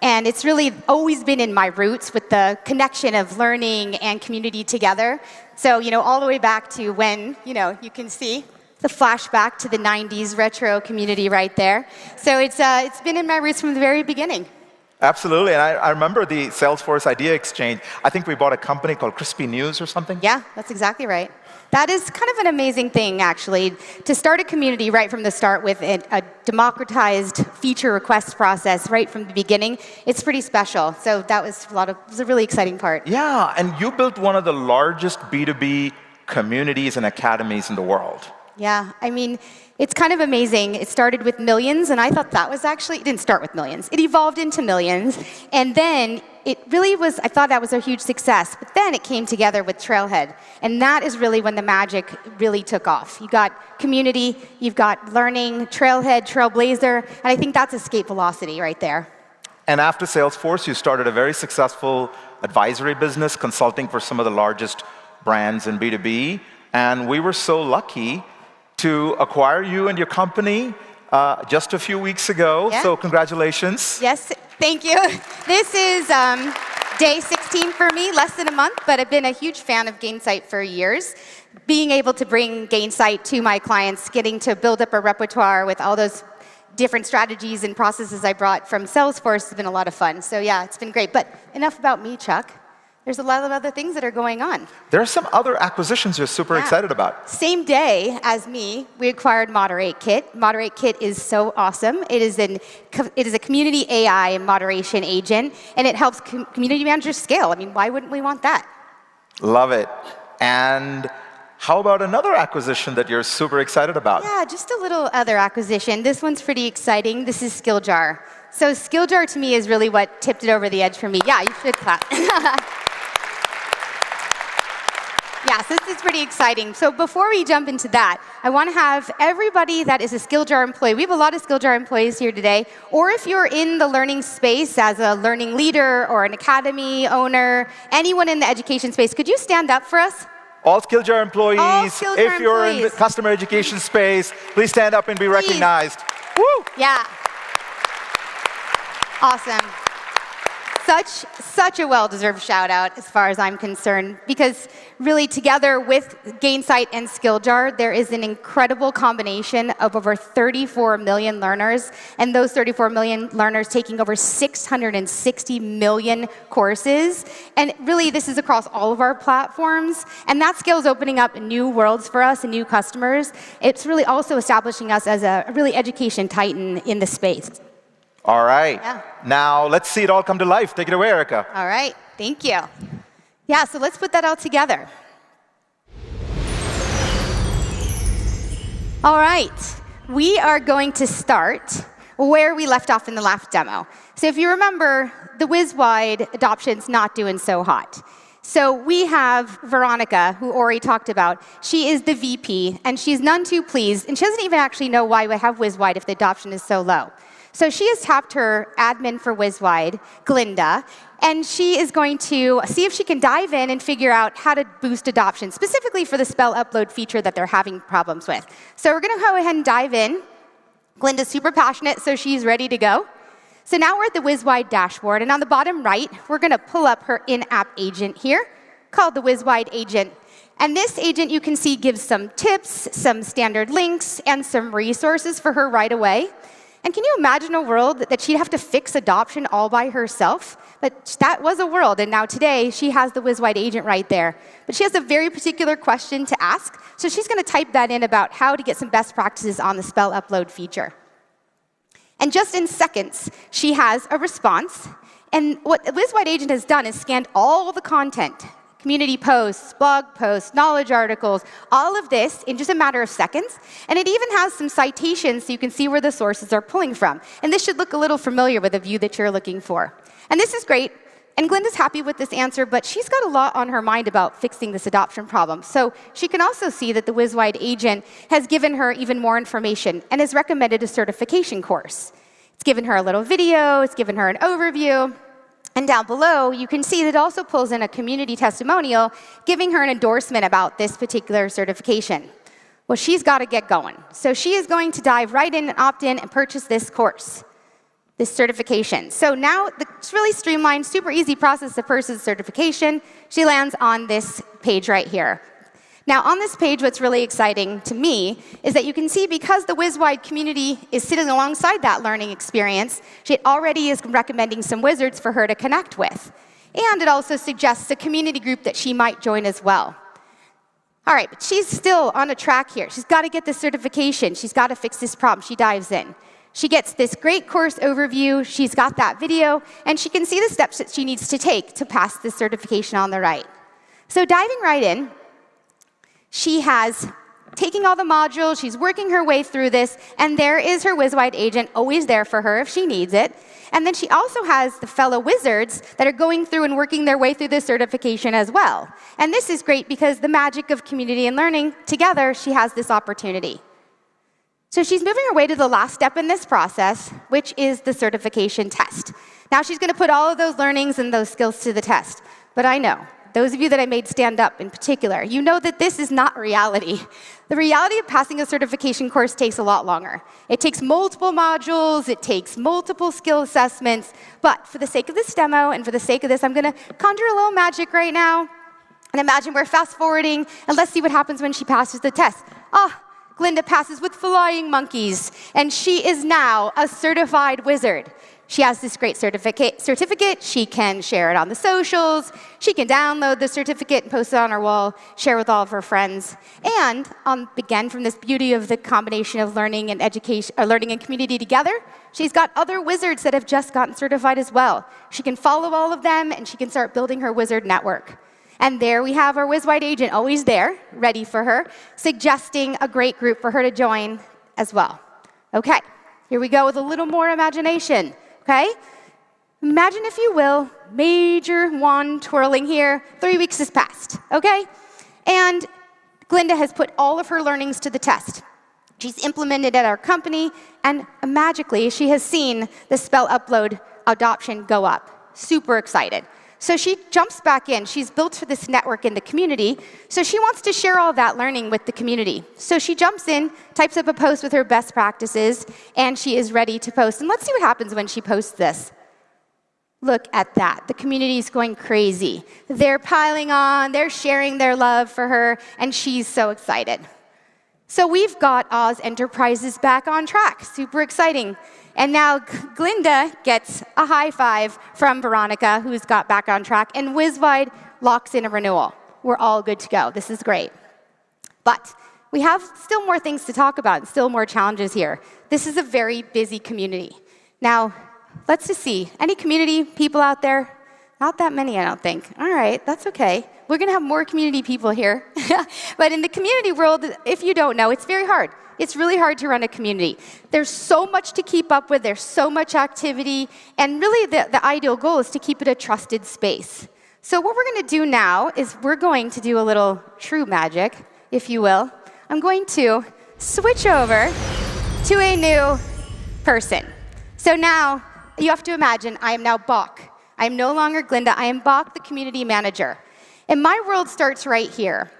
And it's really always been in my roots with the connection of learning and community together. So, all the way back to when, you can see the flashback to the 90s retro community right there. So it's been in my roots from the very beginning. Absolutely, and I remember the Salesforce Idea Exchange. I think we bought a company called Crispy News or something. Yeah, that's exactly right. That is kind of an amazing thing, actually, to start a community right from the start with a democratized feature request process right from the beginning. It's pretty special. So that was it was a really exciting part. Yeah, and you built one of the largest B2B communities and academies in the world. Yeah, I mean, it's kind of amazing. It started with millions, and I thought that was it didn't start with millions. It evolved into millions, and then it really was, I thought that was a huge success. But then it came together with Trailhead, and that is really when the magic really took off. You got community, you've got learning, Trailhead, Trailblazer, and I think that's escape velocity right there. And after Salesforce, you started a very successful advisory business, consulting for some of the largest brands in B2B, and we were so lucky to acquire you and your company just a few weeks ago. Yeah. So congratulations. Yes, thank you. This is day 16 for me, less than a month, but I've been a huge fan of Gainsight for years. Being able to bring Gainsight to my clients, getting to build up a repertoire with all those different strategies and processes I brought from Salesforce has been a lot of fun. So yeah, it's been great. But enough about me, Chuck. There's a lot of other things that are going on. There are some other acquisitions you're super excited about. Same day as me, we acquired ModerateKit. ModerateKit is so awesome. It is a community AI moderation agent, and it helps community managers scale. I mean, why wouldn't we want that? Love it. And how about another acquisition that you're super excited about? Yeah, just a little other acquisition. This one's pretty exciting. This is SkillJar. So SkillJar to me is really what tipped it over the edge for me. Yeah, you should clap. Yeah, so this is pretty exciting. So before we jump into that, I want to have everybody that is a SkillJar employee. We have a lot of SkillJar employees here today. Or if you're in the learning space as a learning leader or an academy owner, anyone in the education space, could you stand up for us? All Skilljar employees, Skilljar if you're in the employees. customer education space, please stand up and be recognized. Woo! Yeah. Awesome. Such a well-deserved shout out as far as I'm concerned, because really together with Gainsight and Skilljar, there is an incredible combination of over 34 million learners, and those 34 million learners taking over 660 million courses. And really, this is across all of our platforms, and that scale is opening up new worlds for us and new customers. It's really also establishing us as a really education titan in the space. All right. Yeah. Now, let's see it all come to life. Take it away, Erica. All right, thank you. Yeah, so let's put that all together. All right, we are going to start where we left off in the last demo. So if you remember, the whiz-wide adoption's not doing so hot. So we have Veronica, who Ori talked about. She is the VP, and she's none too pleased, and she doesn't even actually know why we have whiz-wide if the adoption is so low. So she has tapped her admin for whiz-wide, Glinda, and she is going to see if she can dive in and figure out how to boost adoption, specifically for the spell upload feature that they're having problems with. So we're going to go ahead and dive in. Glinda's super passionate, so she's ready to go. So now we're at the whiz-wide dashboard, and on the bottom right, we're going to pull up her in-app agent here, called the whiz-wide agent. And this agent, you can see, gives some tips, some standard links, and some resources for her right away. And can you imagine a world that she'd have to fix adoption all by herself? But that was a world, and now today, she has the whiz-wide agent right there. But she has a very particular question to ask, so she's going to type that in about how to get some best practices on the spell upload feature. And just in seconds, she has a response. And what the whiz-wide agent has done is scanned all the content, community posts, blog posts, knowledge articles, all of this in just a matter of seconds. And it even has some citations so you can see where the sources are pulling from. And this should look a little familiar with the view that you're looking for. And this is great. And Glinda's happy with this answer, but she's got a lot on her mind about fixing this adoption problem. So she can also see that the whiz-wide agent has given her even more information and has recommended a certification course. It's given her a little video, it's given her an overview. And down below, you can see that it also pulls in a community testimonial, giving her an endorsement about this particular certification. Well, she's got to get going. So she is going to dive right in and opt in and purchase this course, this certification. So now it's really streamlined, super easy process to purchase certification. She lands on this page right here. Now, on this page, what's really exciting to me is that you can see because the whiz-wide community is sitting alongside that learning experience, she already is recommending some wizards for her to connect with. And it also suggests a community group that she might join as well. All right, but she's still on a track here. She's got to get this certification. She's got to fix this problem. She dives in. She gets this great course overview. She's got that video, and she can see the steps that she needs to take to pass this certification on the right. So diving right in, she has taking all the modules, she's working her way through this, and there is her whiz-wide agent always there for her if she needs it. And then she also has the fellow wizards that are going through and working their way through this certification as well. And this is great because the magic of community and learning, together, she has this opportunity. So she's moving her way to the last step in this process, which is the certification test. Now she's going to put all of those learnings and those skills to the test. But I know, those of you that I made stand up in particular, you know that this is not reality. The reality of passing a certification course takes a lot longer. It takes multiple modules, it takes multiple skill assessments, but for the sake of this demo and for the sake of this, I'm going to conjure a little magic right now and imagine we're fast forwarding, and let's see what happens when she passes the test. Glinda passes with flying monkeys, and she is now a certified wizard. She has this great certificate. She can share it on the socials. She can download the certificate and post it on her wall, share with all of her friends. And again, from this beauty of the combination of learning and education, learning and community together, she's got other wizards that have just gotten certified as well. She can follow all of them, and she can start building her wizard network. And there we have our whiz-wide agent always there, ready for her, suggesting a great group for her to join as well. Okay, here we go with a little more imagination. Okay? Imagine, if you will, major wand twirling here. 3 weeks has passed, okay? And Glinda has put all of her learnings to the test. She's implemented at our company, and magically, she has seen the spell upload adoption go up. Super excited. So she jumps back in. She's built this network in the community, so she wants to share all that learning with the community. So she jumps in, types up a post with her best practices, and she is ready to post. And let's see what happens when she posts this. Look at that. The community is going crazy. They're piling on, they're sharing their love for her, and she's so excited. So we've got Oz Enterprises back on track. Super exciting. And now Glinda gets a high five from Veronica, who's got back on track, and WizWide locks in a renewal. We're all good to go. This is great. But we have still more things to talk about, and still more challenges here. This is a very busy community. Now, let's just see. Any community people out there? Not that many, I don't think. All right, that's okay. We're going to have more community people here. But in the community world, if you don't know, it's very hard. It's really hard to run a community. There's so much to keep up with. There's so much activity. And really, the ideal goal is to keep it a trusted space. So what we're going to do now is we're going to do a little true magic, if you will. I'm going to switch over to a new person. So now, you have to imagine, I am now Bach. I am no longer Glinda. I am Bach, the community manager. And my world starts right here.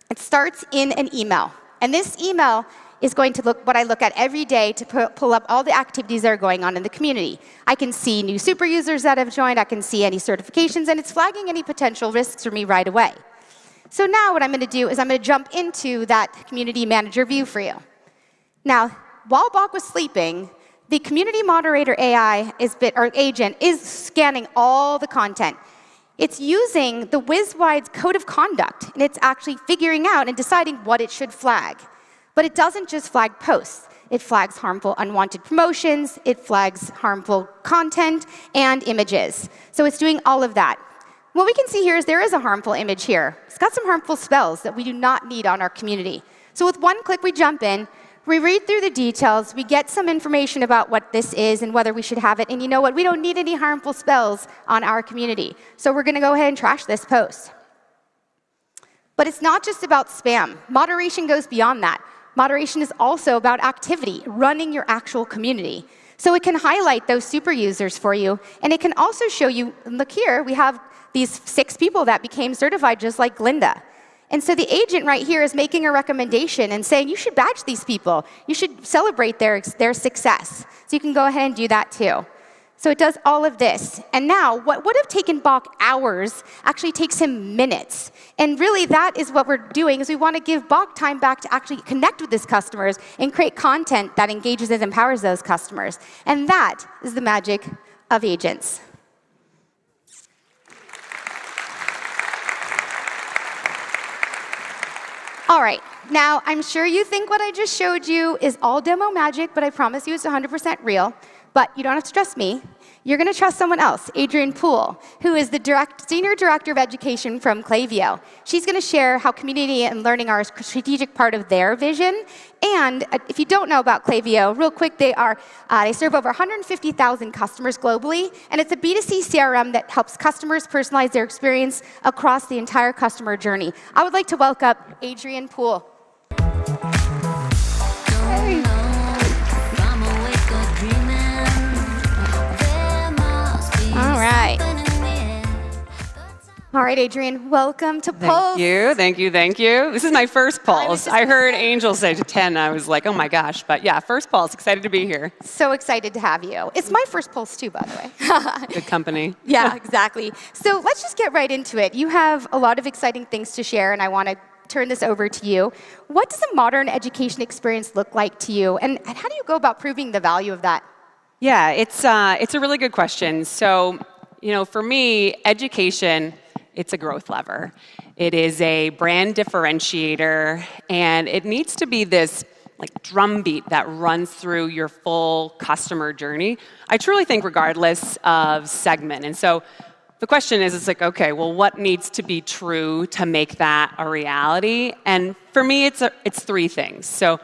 It starts in an email. And this email is going to look what I look at every day to pull up all the activities that are going on in the community. I can see new super users that have joined. I can see any certifications, and it's flagging any potential risks for me right away. So now what I'm going to do is I'm going to jump into that community manager view for you. Now, while Bach was sleeping, the community moderator agent is scanning all the content. It's using the WizWide's code of conduct, and it's actually figuring out and deciding what it should flag. But it doesn't just flag posts. It flags harmful unwanted promotions, it flags harmful content, and images. So it's doing all of that. What we can see here is there is a harmful image here. It's got some harmful spells that we do not need on our community. So with one click, we jump in, we read through the details, we get some information about what this is and whether we should have it. And you know what? We don't need any harmful spells on our community. So we're going to go ahead and trash this post. But it's not just about spam. Moderation goes beyond that. Moderation is also about activity, running your actual community. So it can highlight those super users for you, and it can also show you, look here, we have these 6 people that became certified just like Glinda. And so the agent right here is making a recommendation and saying, you should badge these people. You should celebrate their success. So you can go ahead and do that too. So it does all of this. And now, what would have taken Bach hours actually takes him minutes. And really, that is what we're doing, is we want to give Bach time back to actually connect with his customers and create content that engages and empowers those customers. And that is the magic of agents. All right. Now, I'm sure you think what I just showed you is all demo magic, but I promise you it's 100% real. But you don't have to trust me. You're going to trust someone else, Adrienne Poole, who is the Senior Director of Education from Klaviyo. She's going to share how community and learning are a strategic part of their vision. And if you don't know about Klaviyo, real quick, they serve over 150,000 customers globally, and it's a B2C CRM that helps customers personalize their experience across the entire customer journey. I would like to welcome Adrienne Poole. Hey. All right. All right, Adrienne, welcome to Pulse. Thank you. This is my first Pulse. I heard Angel say to 10. I was like, oh my gosh. But yeah, first Pulse. Excited to be here. So excited to have you. It's my first Pulse too, by the way. Good company. Yeah, exactly. So let's just get right into it. You have a lot of exciting things to share, and I want to turn this over to you. What does a modern education experience look like to you, and how do you go about proving the value of that? Yeah, it's a really good question. So, for me, education, it's a growth lever. It is a brand differentiator, and it needs to be this drumbeat that runs through your full customer journey. I truly think regardless of segment. And so the question is, okay, well, what needs to be true to make that a reality? And for me, it's 3 things. So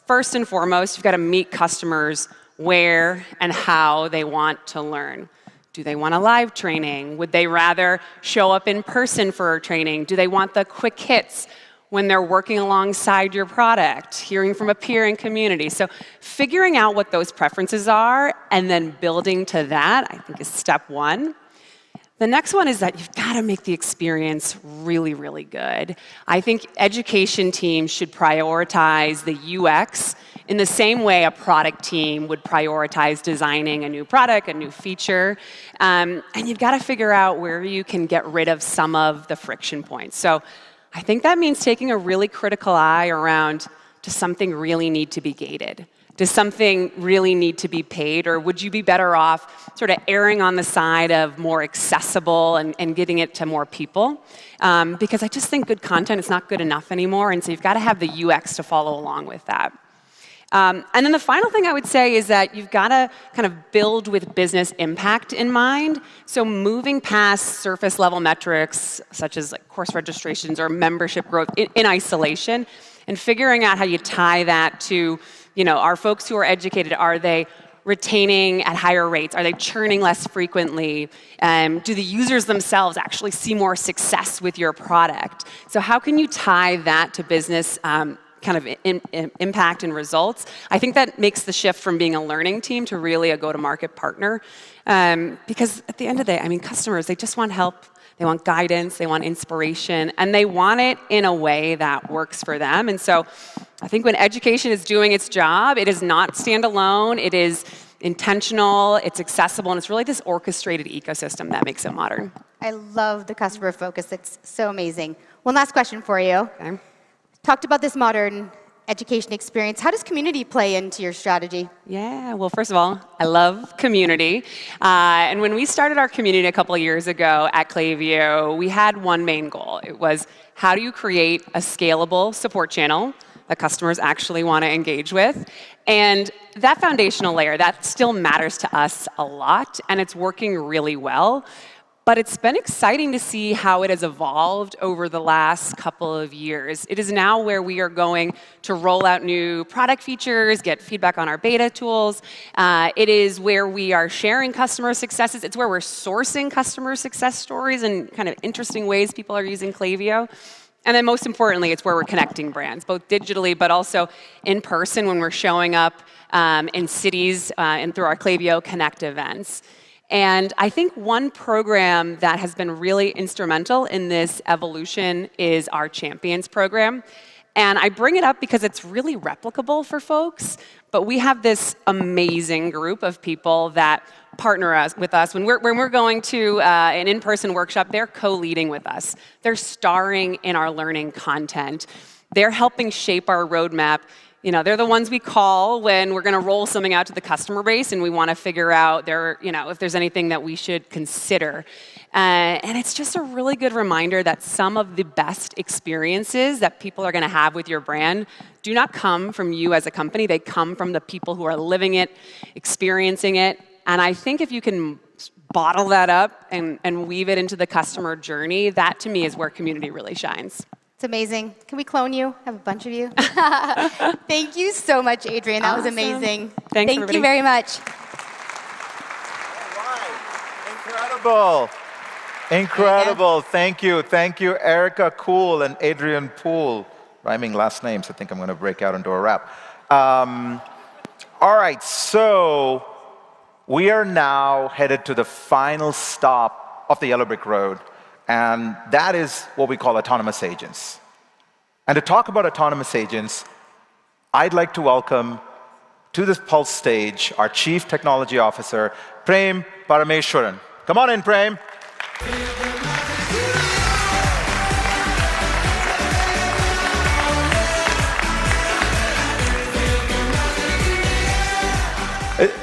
first and foremost, you've got to meet customers where and how they want to learn. Do they want a live training? Would they rather show up in person for a training? Do they want the quick hits when they're working alongside your product, hearing from a peer and community? So figuring out what those preferences are and then building to that, I think, is step 1. The next one is that you've got to make the experience really, really good. I think education teams should prioritize the UX in the same way a product team would prioritize designing a new product, a new feature. And you've got to figure out where you can get rid of some of the friction points. So I think that means taking a really critical eye around, does something really need to be gated? Does something really need to be paid, or would you be better off sort of erring on the side of more accessible and getting it to more people? Because I just think good content is not good enough anymore, and so you've got to have the UX to follow along with that. And then the final thing I would say is that you've got to kind of build with business impact in mind. So moving past surface level metrics, such as like course registrations or membership growth in isolation, and figuring out how you tie that to, are folks who are educated, are they retaining at higher rates? Are they churning less frequently? Do the users themselves actually see more success with your product? So how can you tie that to business kind of impact and results? I think that makes the shift from being a learning team to really a go-to-market partner. Because at the end of the day, customers, they just want help. They want guidance, they want inspiration, and they want it in a way that works for them. And so I think when education is doing its job, it is not standalone, it is intentional, it's accessible, and it's really this orchestrated ecosystem that makes it modern. I love the customer focus. It's so amazing. One last question for you. Okay. Talked about this modern education experience. How does community play into your strategy? Yeah, well, first of all, I love community. And when we started our community a couple of years ago at Klaviyo, we had one main goal. It was, how do you create a scalable support channel that customers actually want to engage with? And that foundational layer, that still matters to us a lot, and it's working really well. But it's been exciting to see how it has evolved over the last couple of years. It is now where we are going to roll out new product features, get feedback on our beta tools. It is where we are sharing customer successes. It's where we're sourcing customer success stories and kind of interesting ways people are using Klaviyo. And then most importantly, it's where we're connecting brands, both digitally but also in person when we're showing up in cities and through our Klaviyo Connect events. And I think one program that has been really instrumental in this evolution is our Champions program. And I bring it up because it's really replicable for folks, but we have this amazing group of people that partner with us. When we're going to an in-person workshop, they're co-leading with us. They're starring in our learning content. They're helping shape our roadmap. They're the ones we call when we're going to roll something out to the customer base and we want to figure out if there's anything that we should consider. And it's just a really good reminder that some of the best experiences that people are going to have with your brand do not come from you as a company. They come from the people who are living it, experiencing it. And I think if you can bottle that up and weave it into the customer journey, that to me is where community really shines. It's amazing. Can we clone you? I have a bunch of you. Thank you so much, Adrian. That was amazing. Thank you very much. All right. Incredible. Thank you. Thank you, Erica Kuhl and Adrian Poole. Rhyming last names. I think I'm going to break out into a rap. All right. So we are now headed to the final stop of the Yellow Brick Road. And that is what we call autonomous agents. And to talk about autonomous agents, I'd like to welcome to this Pulse stage our Chief Technology Officer, Prem Parameswaran. Come on in, Prem.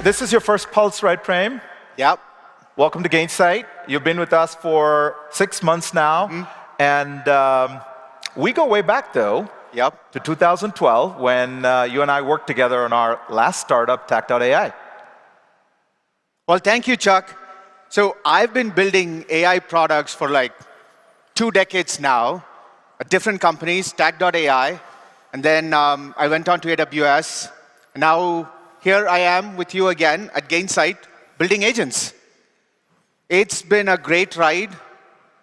This is your first Pulse, right, Prem? Yep. Welcome to Gainsight. You've been with us for 6 months now. And we go way back, though, to 2012, when you and I worked together on our last startup, Tac.ai. Well, thank you, Chuck. So I've been building AI products for like 2 decades now at different companies, Tac.ai. And then I went on to AWS. And now here I am with you again at Gainsight, building agents. It's been a great ride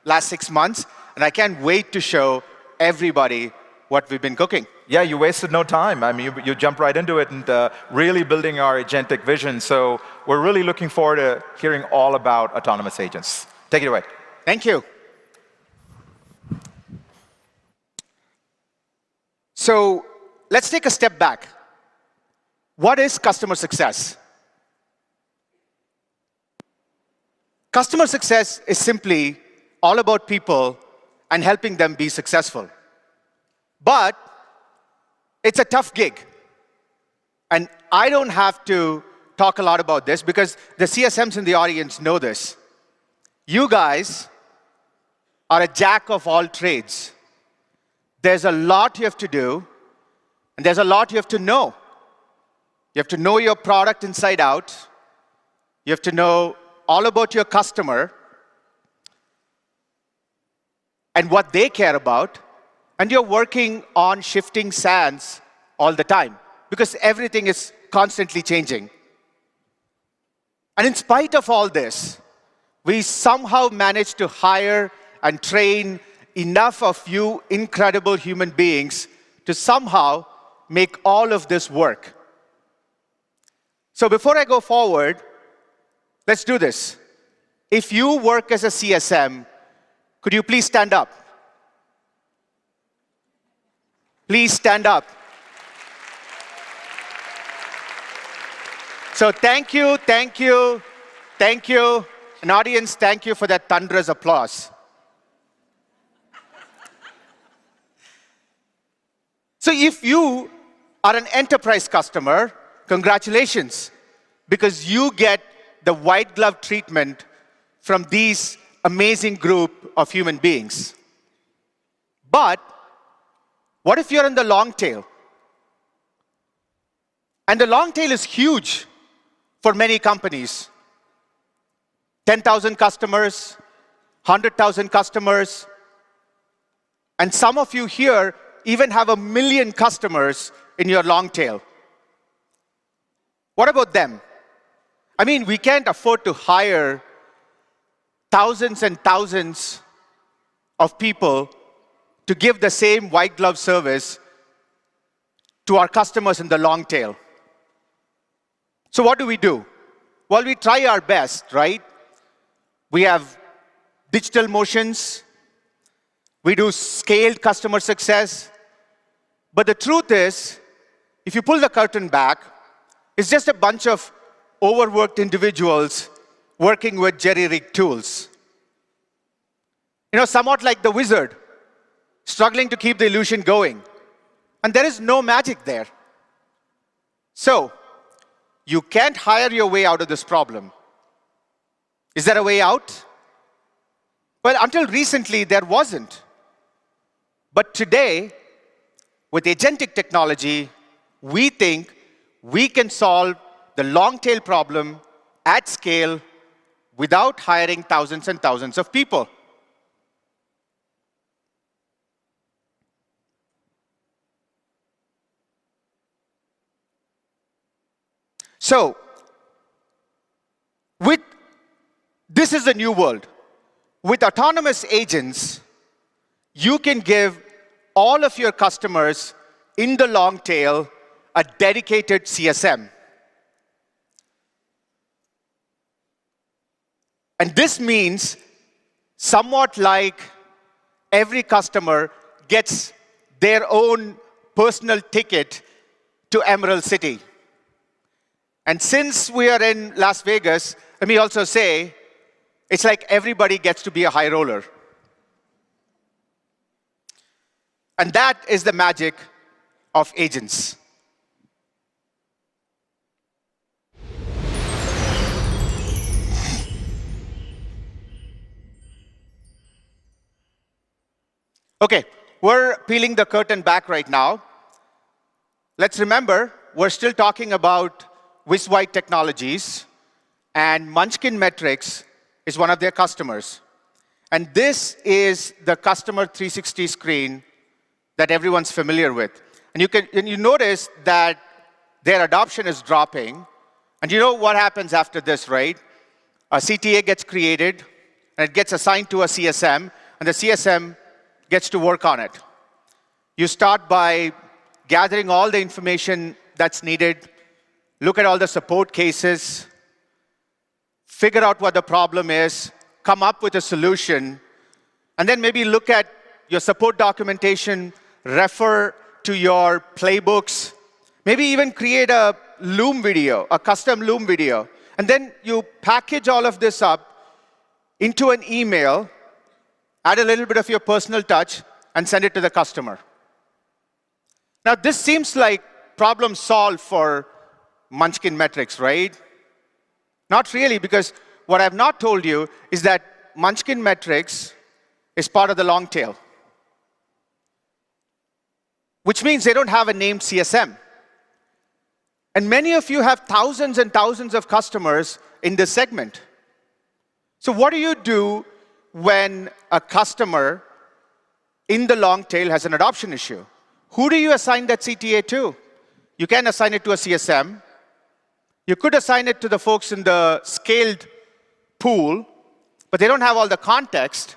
last 6 months, and I can't wait to show everybody what we've been cooking. Yeah, you wasted no time. You jumped right into it and really building our agentic vision. So we're really looking forward to hearing all about autonomous agents. Take it away. Thank you. So let's take a step back. What is customer success? Customer success is simply all about people and helping them be successful. But it's a tough gig. And I don't have to talk a lot about this because the CSMs in the audience know this. You guys are a jack of all trades. There's a lot you have to do, and there's a lot you have to know. You have to know your product inside out. You have to know all about your customer and what they care about. And you're working on shifting sands all the time because everything is constantly changing. And in spite of all this, we somehow managed to hire and train enough of you incredible human beings to somehow make all of this work. So before I go forward, let's do this. If you work as a CSM, could you please stand up? Please stand up. So thank you, thank you, thank you. An audience, thank you for that thunderous applause. So if you are an enterprise customer, congratulations, because you get the white glove treatment from these amazing group of human beings. But what if you're in the long tail? And the long tail is huge for many companies. 10,000 customers, 100,000 customers, and some of you here even have 1 million customers in your long tail. What about them? I mean, we can't afford to hire thousands and thousands of people to give the same white glove service to our customers in the long tail. So what do? Well, we try our best, right? We have digital motions. We do scaled customer success. But the truth is, if you pull the curtain back, it's just a bunch of overworked individuals working with jerry-rigged tools. You know, somewhat like the wizard, struggling to keep the illusion going. And there is no magic there. So, you can't hire your way out of this problem. Is there a way out? Well, until recently, there wasn't. But today, with agentic technology, we think we can solve the long tail problem at scale without hiring thousands and thousands of people. So, this is the new world. With autonomous agents, you can give all of your customers in the long tail a dedicated CSM. And this means somewhat like every customer gets their own personal ticket to Emerald City. And since we are in Las Vegas, let me also say, it's like everybody gets to be a high roller. And that is the magic of agents. Okay, we're peeling the curtain back right now. Let's remember, we're still talking about WizWide Technologies, and Munchkin Metrics is one of their customers. And this is the customer 360 screen that everyone's familiar with. And you notice that their adoption is dropping. And you know what happens after this, right? A CTA gets created, and it gets assigned to a CSM, and the CSM gets to work on it. You start by gathering all the information that's needed, look at all the support cases, figure out what the problem is, come up with a solution, and then maybe look at your support documentation, refer to your playbooks, maybe even create a Loom video, a custom Loom video, and then you package all of this up into an email, add a little bit of your personal touch, and send it to the customer. Now, this seems like problem solved for Munchkin metrics, right? Not really, because what I've not told you is that Munchkin metrics is part of the long tail, which means they don't have a named CSM. And many of you have thousands and thousands of customers in this segment. So what do you do when a customer in the long tail has an adoption issue? Who do you assign that CTA to? You can assign it to a CSM. You could assign it to the folks in the scaled pool, but they don't have all the context.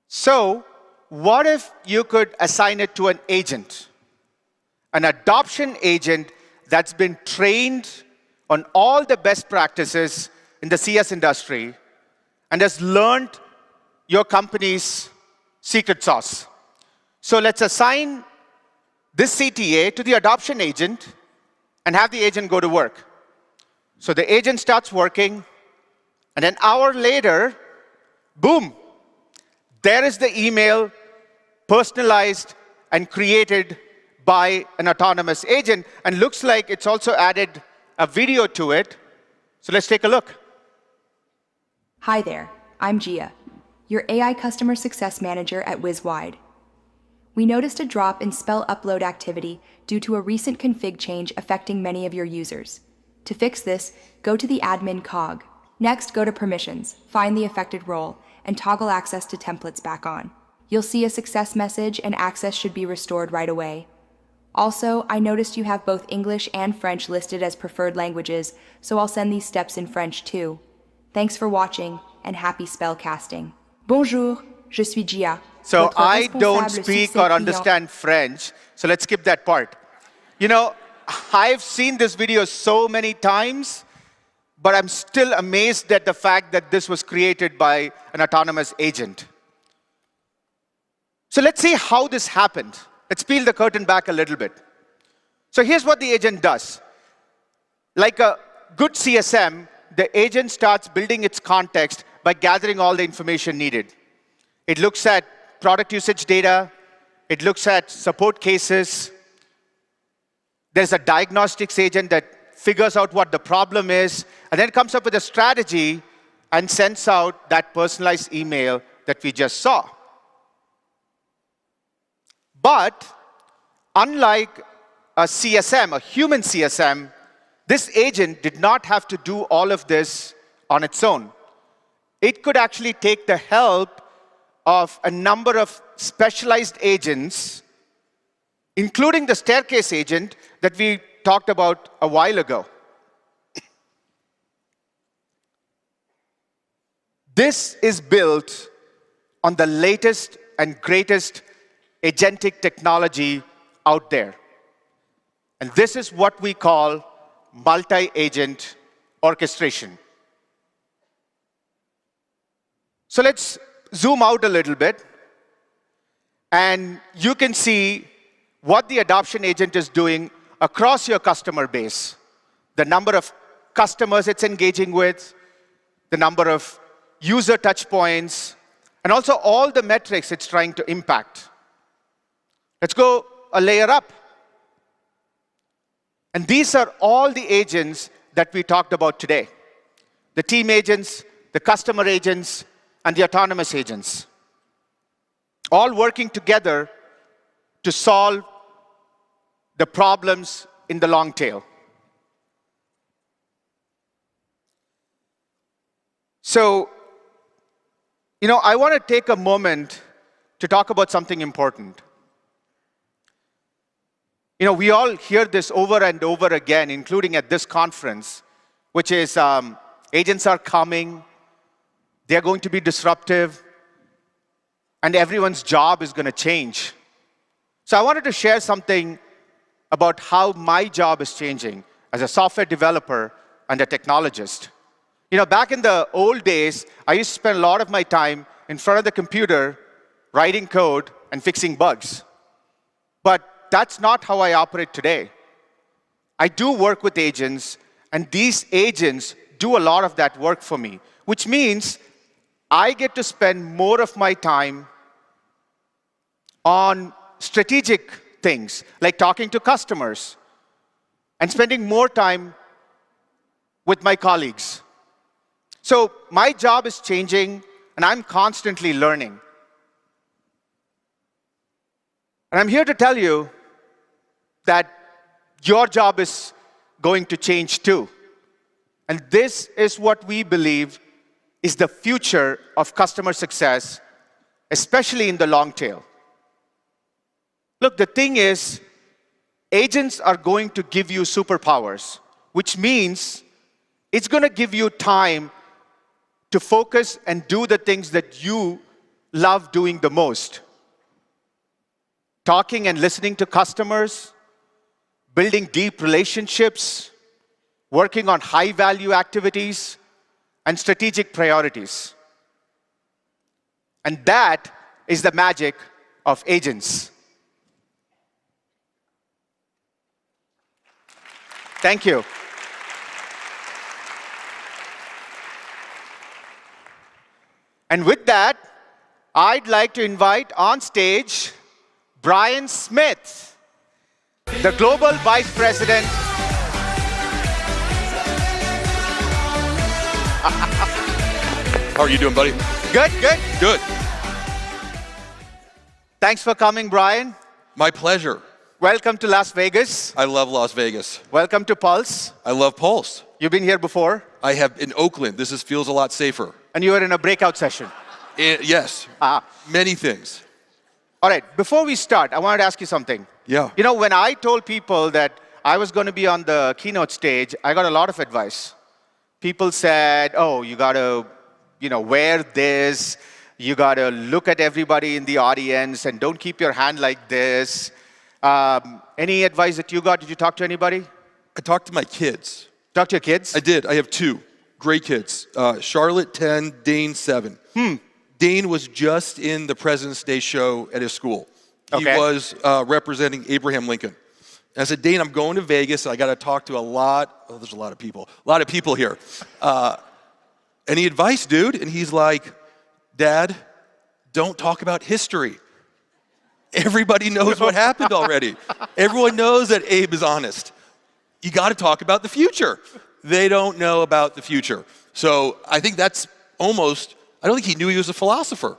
So what if you could assign it to an agent? An adoption agent that's been trained on all the best practices in the CS industry and has learned your company's secret sauce. So let's assign this CTA to the adoption agent and have the agent go to work. So the agent starts working, and an hour later, boom, there is the email personalized and created by an autonomous agent, and looks like it's also added a video to it. So let's take a look. Hi there, I'm Gia, your AI Customer Success Manager at WizWide. We noticed a drop in spell upload activity due to a recent config change affecting many of your users. To fix this, go to the admin cog. Next, go to Permissions, find the affected role, and toggle access to templates back on. You'll see a success message, and access should be restored right away. Also, I noticed you have both English and French listed as preferred languages, so I'll send these steps in French too. Thanks for watching, and happy spell casting. Bonjour, je suis Gia. So I don't speak or understand French, so let's skip that part. You know, I've seen this video so many times, but I'm still amazed at the fact that this was created by an autonomous agent. So let's see how this happened. Let's peel the curtain back a little bit. So here's what the agent does. Like a good CSM, the agent starts building its context by gathering all the information needed. It looks at product usage data. It looks at support cases. There's a diagnostics agent that figures out what the problem is, and then comes up with a strategy and sends out that personalized email that we just saw. But unlike a CSM, a human CSM, this agent did not have to do all of this on its own. It could actually take the help of a number of specialized agents, including the staircase agent that we talked about a while ago. This is built on the latest and greatest agentic technology out there. And this is what we call multi-agent orchestration. So let's zoom out a little bit, and you can see what the adoption agent is doing across your customer base. The number of customers it's engaging with, the number of user touch points, and also all the metrics it's trying to impact. Let's go a layer up. And these are all the agents that we talked about today. The team agents, the customer agents, and the autonomous agents. All working together to solve the problems in the long tail. So, I want to take a moment to talk about something important. We all hear this over and over again, including at this conference, which is agents are coming, they're going to be disruptive, and everyone's job is going to change. So I wanted to share something about how my job is changing as a software developer and a technologist. Back in the old days, I used to spend a lot of my time in front of the computer writing code and fixing bugs. But that's not how I operate today. I do work with agents, and these agents do a lot of that work for me, which means I get to spend more of my time on strategic things, like talking to customers, and spending more time with my colleagues. So my job is changing, and I'm constantly learning. And I'm here to tell you that your job is going to change too. And this is what we believe is the future of customer success, especially in the long tail. Look, the thing is, agents are going to give you superpowers, which means it's going to give you time to focus and do the things that you love doing the most. Talking and listening to customers, building deep relationships, working on high-value activities, and strategic priorities. And that is the magic of agents. Thank you. And with that, I'd like to invite on stage Brian Smith, the Global Vice President. How are you doing, buddy? Good, good. Good. Thanks for coming, Brian. My pleasure. Welcome to Las Vegas. I love Las Vegas. Welcome to Pulse. I love Pulse. You've been here before? I have in Oakland. This feels a lot safer. And you were in a breakout session? Yes. Many things. All right, before we start, I wanted to ask you something. Yeah. When I told people that I was going to be on the keynote stage, I got a lot of advice. People said, oh, you got to, wear this. You got to look at everybody in the audience and don't keep your hand like this. Any advice that you got? Did you talk to anybody? I talked to my kids. Talk to your kids? I did. I have two great kids. Charlotte, 10, Dane, 7. Dane was just in the President's Day show at his school. He was representing Abraham Lincoln. And I said, Dane, I'm going to Vegas. I got to talk to there's a lot of people here. Any advice, dude? And he's like, Dad, don't talk about history. Everybody knows what happened already. Everyone knows that Abe is honest. You got to talk about the future. They don't know about the future. So I think that's almost, I don't think he knew he was a philosopher.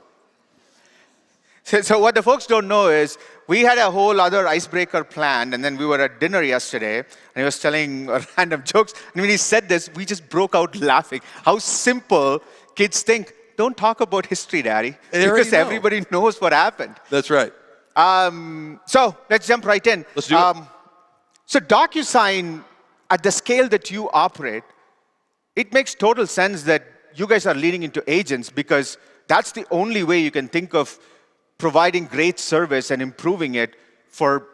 So what the folks don't know is we had a whole other icebreaker planned, and then we were at dinner yesterday, and he was telling random jokes. And when he said this, we just broke out laughing. How simple kids think. Don't talk about history, Daddy, because everybody knows what happened. That's right. So let's jump right in. Let's do it. So DocuSign, at the scale that you operate, it makes total sense that you guys are leaning into agents because that's the only way you can think of providing great service and improving it for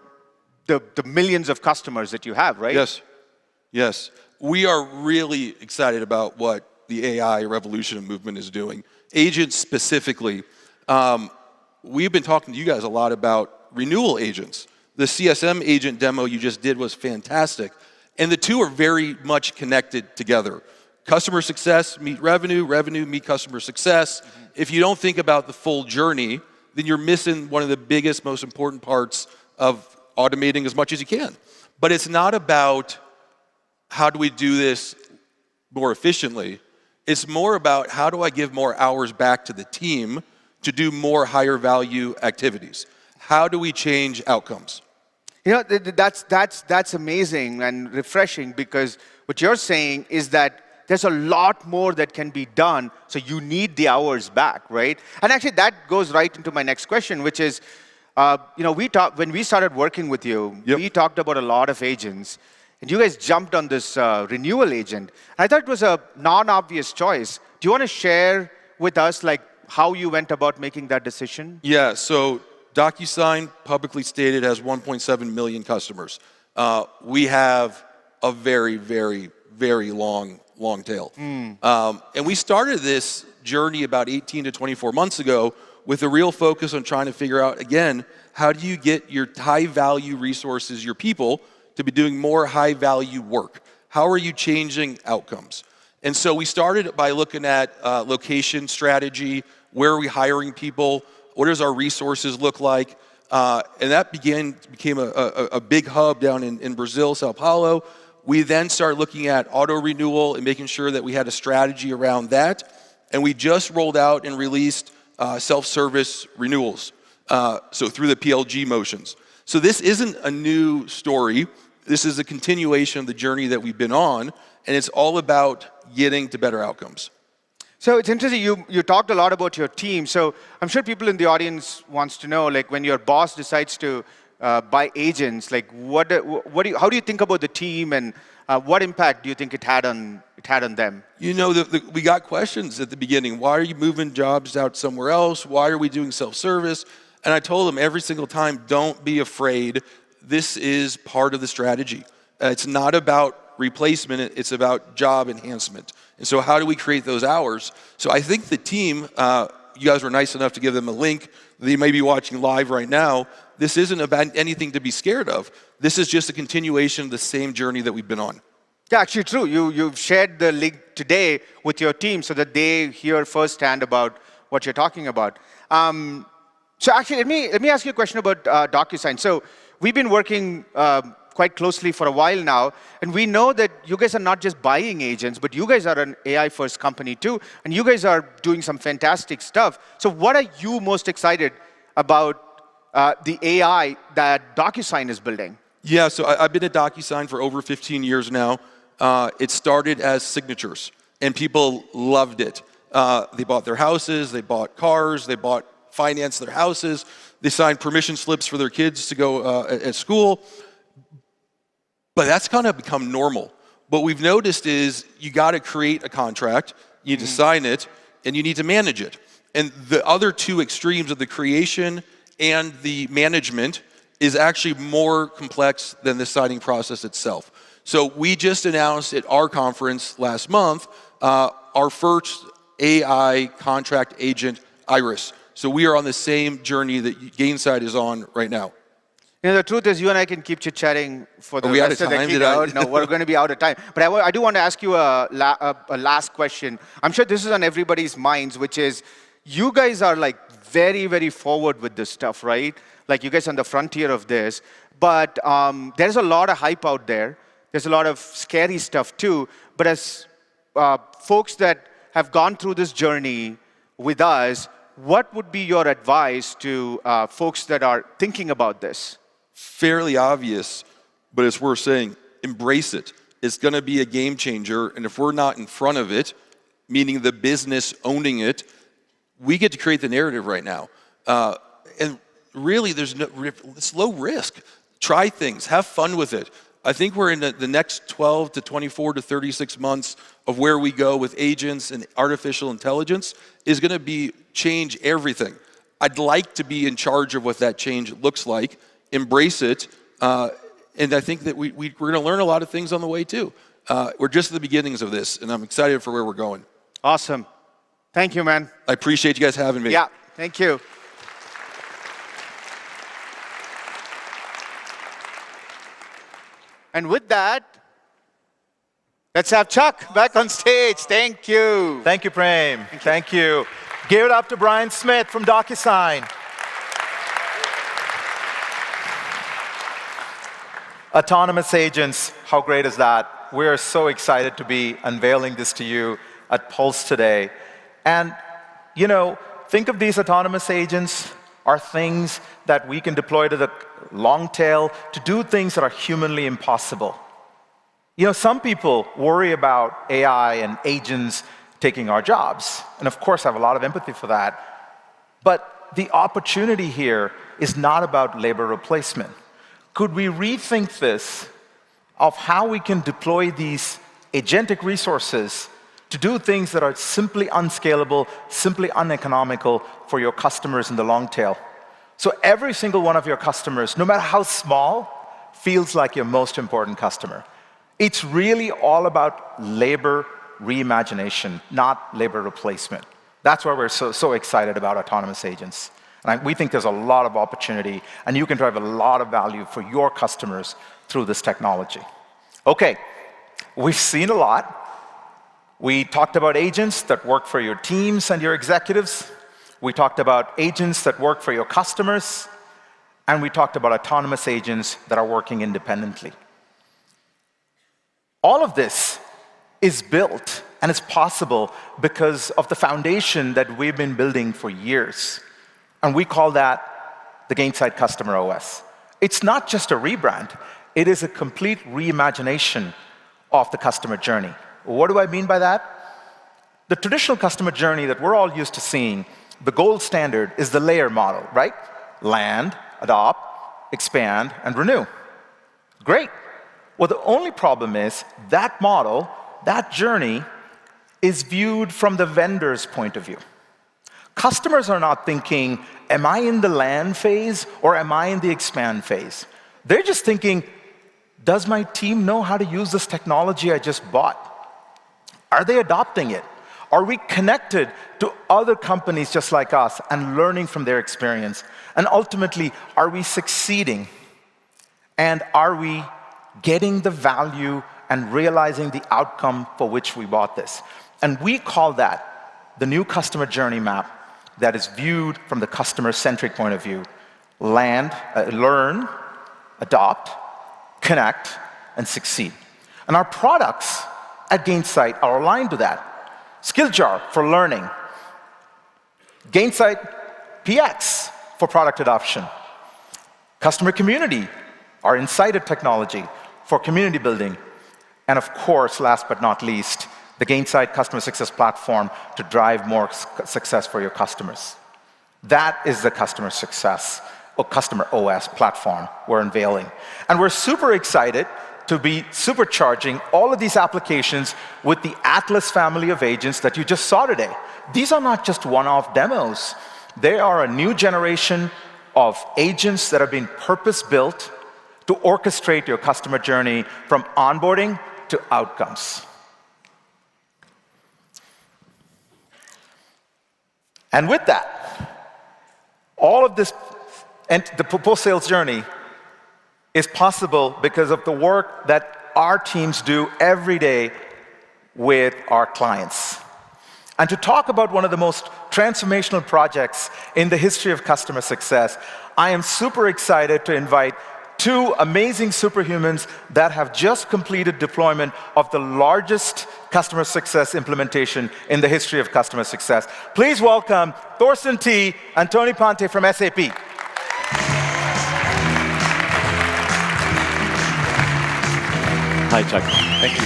the millions of customers that you have, right? Yes. We are really excited about what the AI revolution and movement is doing. Agents specifically, we've been talking to you guys a lot about renewal agents. The CSM agent demo you just did was fantastic. And the two are very much connected together. Customer success meet revenue, revenue meet customer success. If you don't think about the full journey, then you're missing one of the biggest, most important parts of automating as much as you can. But it's not about how do we do this more efficiently. It's more about how do I give more hours back to the team to do more higher value activities. How do we change outcomes? That's amazing and refreshing because what you're saying is that there's a lot more that can be done, so you need the hours back, right? And actually, that goes right into my next question, which is, when we started working with you, we talked about a lot of agents, and you guys jumped on this renewal agent. And I thought it was a non-obvious choice. Do you want to share with us, how you went about making that decision? Yeah, so DocuSign publicly stated has 1.7 million customers. We have a very, very, very long tail. And we started this journey about 18 to 24 months ago with a real focus on trying to figure out, again, how do you get your high-value resources, your people, to be doing more high-value work? How are you changing outcomes? And so we started by looking at location strategy, where are we hiring people, what does our resources look like? And that became a big hub down in Brazil, Sao Paulo. We then started looking at auto renewal and making sure that we had a strategy around that. And we just rolled out and released self-service renewals, so through the PLG motions. So this isn't a new story. This is a continuation of the journey that we've been on, and it's all about getting to better outcomes. So it's interesting, you talked a lot about your team. So I'm sure people in the audience wants to know, like when your boss decides to buy agents, like how do you think about the team, and what impact do you think it had on them? You know, we got questions at the beginning. Why are you moving jobs out somewhere else? Why are we doing self-service? And I told them every single time, don't be afraid. This is part of the strategy. It's not about replacement, it's about job enhancement. And so how do we create those hours? So I think the team, you guys were nice enough to give them a link. They may be watching live right now. This isn't about anything to be scared of. This is just a continuation of the same journey that we've been on. Yeah, actually true. You've shared the link today with your team so that they hear firsthand about what you're talking about. So actually, let me ask you a question about DocuSign. So we've been working quite closely for a while now, and we know that you guys are not just buying agents, but you guys are an AI-first company too, and you guys are doing some fantastic stuff. So what are you most excited about the AI that DocuSign is building? Yeah, so I've been at DocuSign for over 15 years now. It started as signatures, and people loved it. They bought their houses, they bought cars, they financed their houses, they signed permission slips for their kids to go at school. But that's kind of become normal. What we've noticed is you got to create a contract, you need to sign it, and you need to manage it. And the other two extremes of the creation and the management is actually more complex than the signing process itself. So we just announced at our conference last month our first AI contract agent, Iris. So we are on the same journey that Gainsight is on right now. You know, the truth is, you and I can keep chit-chatting for the rest of the keynote. No, we're going to be out of time. But I do want to ask you a last question. I'm sure this is on everybody's minds, which is, you guys are like very, very forward with this stuff, right? Like you guys are on the frontier of this. But there's a lot of hype out there. There's a lot of scary stuff too. But as folks that have gone through this journey with us, what would be your advice to folks that are thinking about this? Fairly obvious, but it's worth saying, embrace it. It's going to be a game changer, and if we're not in front of it, meaning the business owning it, we get to create the narrative right now. And really, it's low risk. Try things, have fun with it. I think we're in the next 12 to 24 to 36 months of where we go with agents and artificial intelligence is going to change everything. I'd like to be in charge of what that change looks like. Embrace it, and I think that we're going to learn a lot of things on the way too. We're just at the beginnings of this, and I'm excited for where we're going. Awesome. Thank you, man. I appreciate you guys having me. Yeah, thank you. And with that, let's have Chuck back on stage. Thank you. Thank you, Prem. Thank you. Give it up to Brian Smith from DocuSign. Autonomous agents, how great is that? We're so excited to be unveiling this to you at Pulse today. And, you know, think of these autonomous agents are things that we can deploy to the long tail to do things that are humanly impossible. You know, some people worry about AI and agents taking our jobs. And of course, I have a lot of empathy for that. But the opportunity here is not about labor replacement. Could we rethink this of how we can deploy these agentic resources to do things that are simply unscalable, simply uneconomical for your customers in the long tail? So every single one of your customers, no matter how small, feels like your most important customer. It's really all about labor reimagination, not labor replacement. That's why we're so excited about autonomous agents. And we think there's a lot of opportunity, and you can drive a lot of value for your customers through this technology. Okay, we've seen a lot. We talked about agents that work for your teams and your executives. We talked about agents that work for your customers. And we talked about autonomous agents that are working independently. All of this is built, and it's possible because of the foundation that we've been building for years. And we call that the Gainsight Customer OS. It's not just a rebrand. It is a complete reimagination of the customer journey. What do I mean by that? The traditional customer journey that we're all used to seeing, the gold standard, is the layer model, right? Land, adopt, expand, and renew. Great. Well, the only problem is that model, that journey, is viewed from the vendor's point of view. Customers are not thinking, am I in the land phase or am I in the expand phase? They're just thinking, does my team know how to use this technology I just bought? Are they adopting it? Are we connected to other companies just like us and learning from their experience? And ultimately, are we succeeding? And are we getting the value and realizing the outcome for which we bought this? And we call that the new customer journey map that is viewed from the customer-centric point of view. Learn, adopt, connect, and succeed. And our products at Gainsight are aligned to that. Skilljar for learning. Gainsight PX for product adoption. Customer community, our Insighted technology for community building. And of course, last but not least, the Gainsight Customer Success Platform to drive more success for your customers. That is the customer success or customer OS platform we're unveiling. And we're super excited to be supercharging all of these applications with the Atlas family of agents that you just saw today. These are not just one-off demos. They are a new generation of agents that have been purpose-built to orchestrate your customer journey from onboarding to outcomes. And with that, all of this, and the post-sales journey is possible because of the work that our teams do every day with our clients. And to talk about one of the most transformational projects in the history of customer success, I am super excited to invite two amazing superhumans that have just completed deployment of the largest customer success implementation in the history of customer success. Please welcome Thorsten T. and Tony Ponte from SAP. Hi, Chuck. Thank you.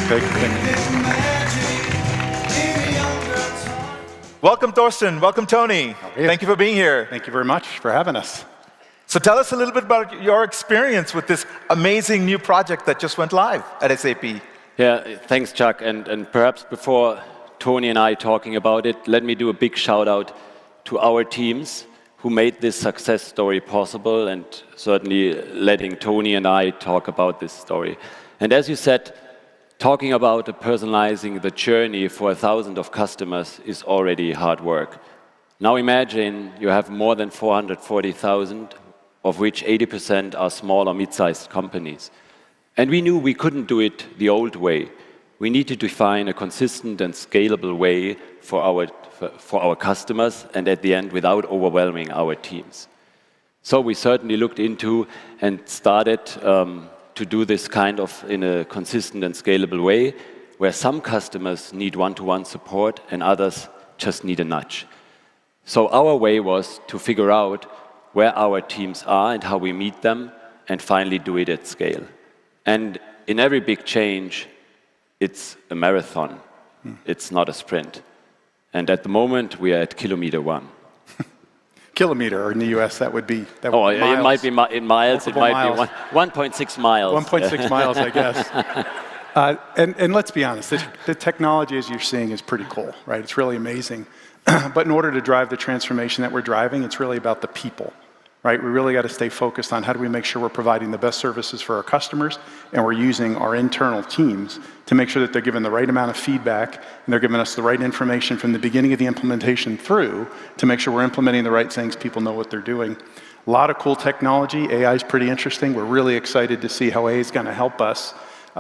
Welcome, Thorsten. Welcome, Tony. Thank you for being here. Thank you very much for having us. So tell us a little bit about your experience with this amazing new project that just went live at SAP. Yeah, thanks, Chuck. And perhaps before Tony and I talking about it, let me do a big shout out to our teams who made this success story possible, and certainly letting Tony and I talk about this story. And as you said, talking about personalizing the journey for 1,000 of customers is already hard work. Now imagine you have more than 440,000, of which 80% are small or mid-sized companies. And we knew we couldn't do it the old way. We need to define a consistent and scalable way for our customers, and at the end, without overwhelming our teams. So we certainly looked into and started to do this kind of in a consistent and scalable way, where some customers need one-to-one support and others just need a nudge. So our way was to figure out where our teams are and how we meet them, and finally do it at scale. And in every big change, it's a marathon. It's not a sprint. And at the moment, we are at kilometer 1. Kilometer, or in the US, that would be it might be in miles. It might be 1.6 miles. 1.6 miles, I guess. And let's be honest, the technology, as you're seeing, is pretty cool, right? It's really amazing. But in order to drive the transformation that we're driving, it's really about the people. right? We really got to stay focused on how do we make sure we're providing the best services for our customers, and we're using our internal teams to make sure that they're given the right amount of feedback and they're giving us the right information from the beginning of the implementation through to make sure we're implementing the right things, people know what they're doing. A lot of cool technology. AI is pretty interesting. We're really excited to see how AI is going to help us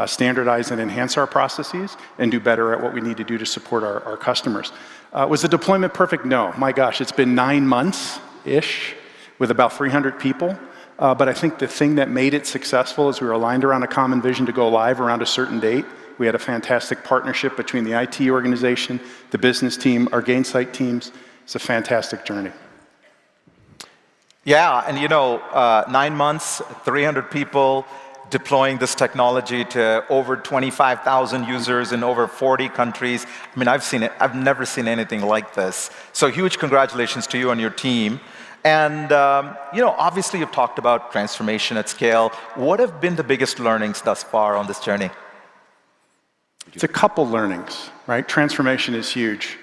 standardize and enhance our processes and do better at what we need to do to support our customers. Was the deployment perfect? No. My gosh, it's been 9 months-ish with about 300 people. But I think the thing that made it successful is we were aligned around a common vision to go live around a certain date. We had a fantastic partnership between the IT organization, the business team, our Gainsight teams. It's a fantastic journey. Yeah, and 9 months, 300 people deploying this technology to over 25,000 users in over 40 countries. I mean, I've never seen anything like this. So huge congratulations to you and your team. And, obviously you've talked about transformation at scale. What have been the biggest learnings thus far on this journey? It's a couple learnings, right? Transformation is huge.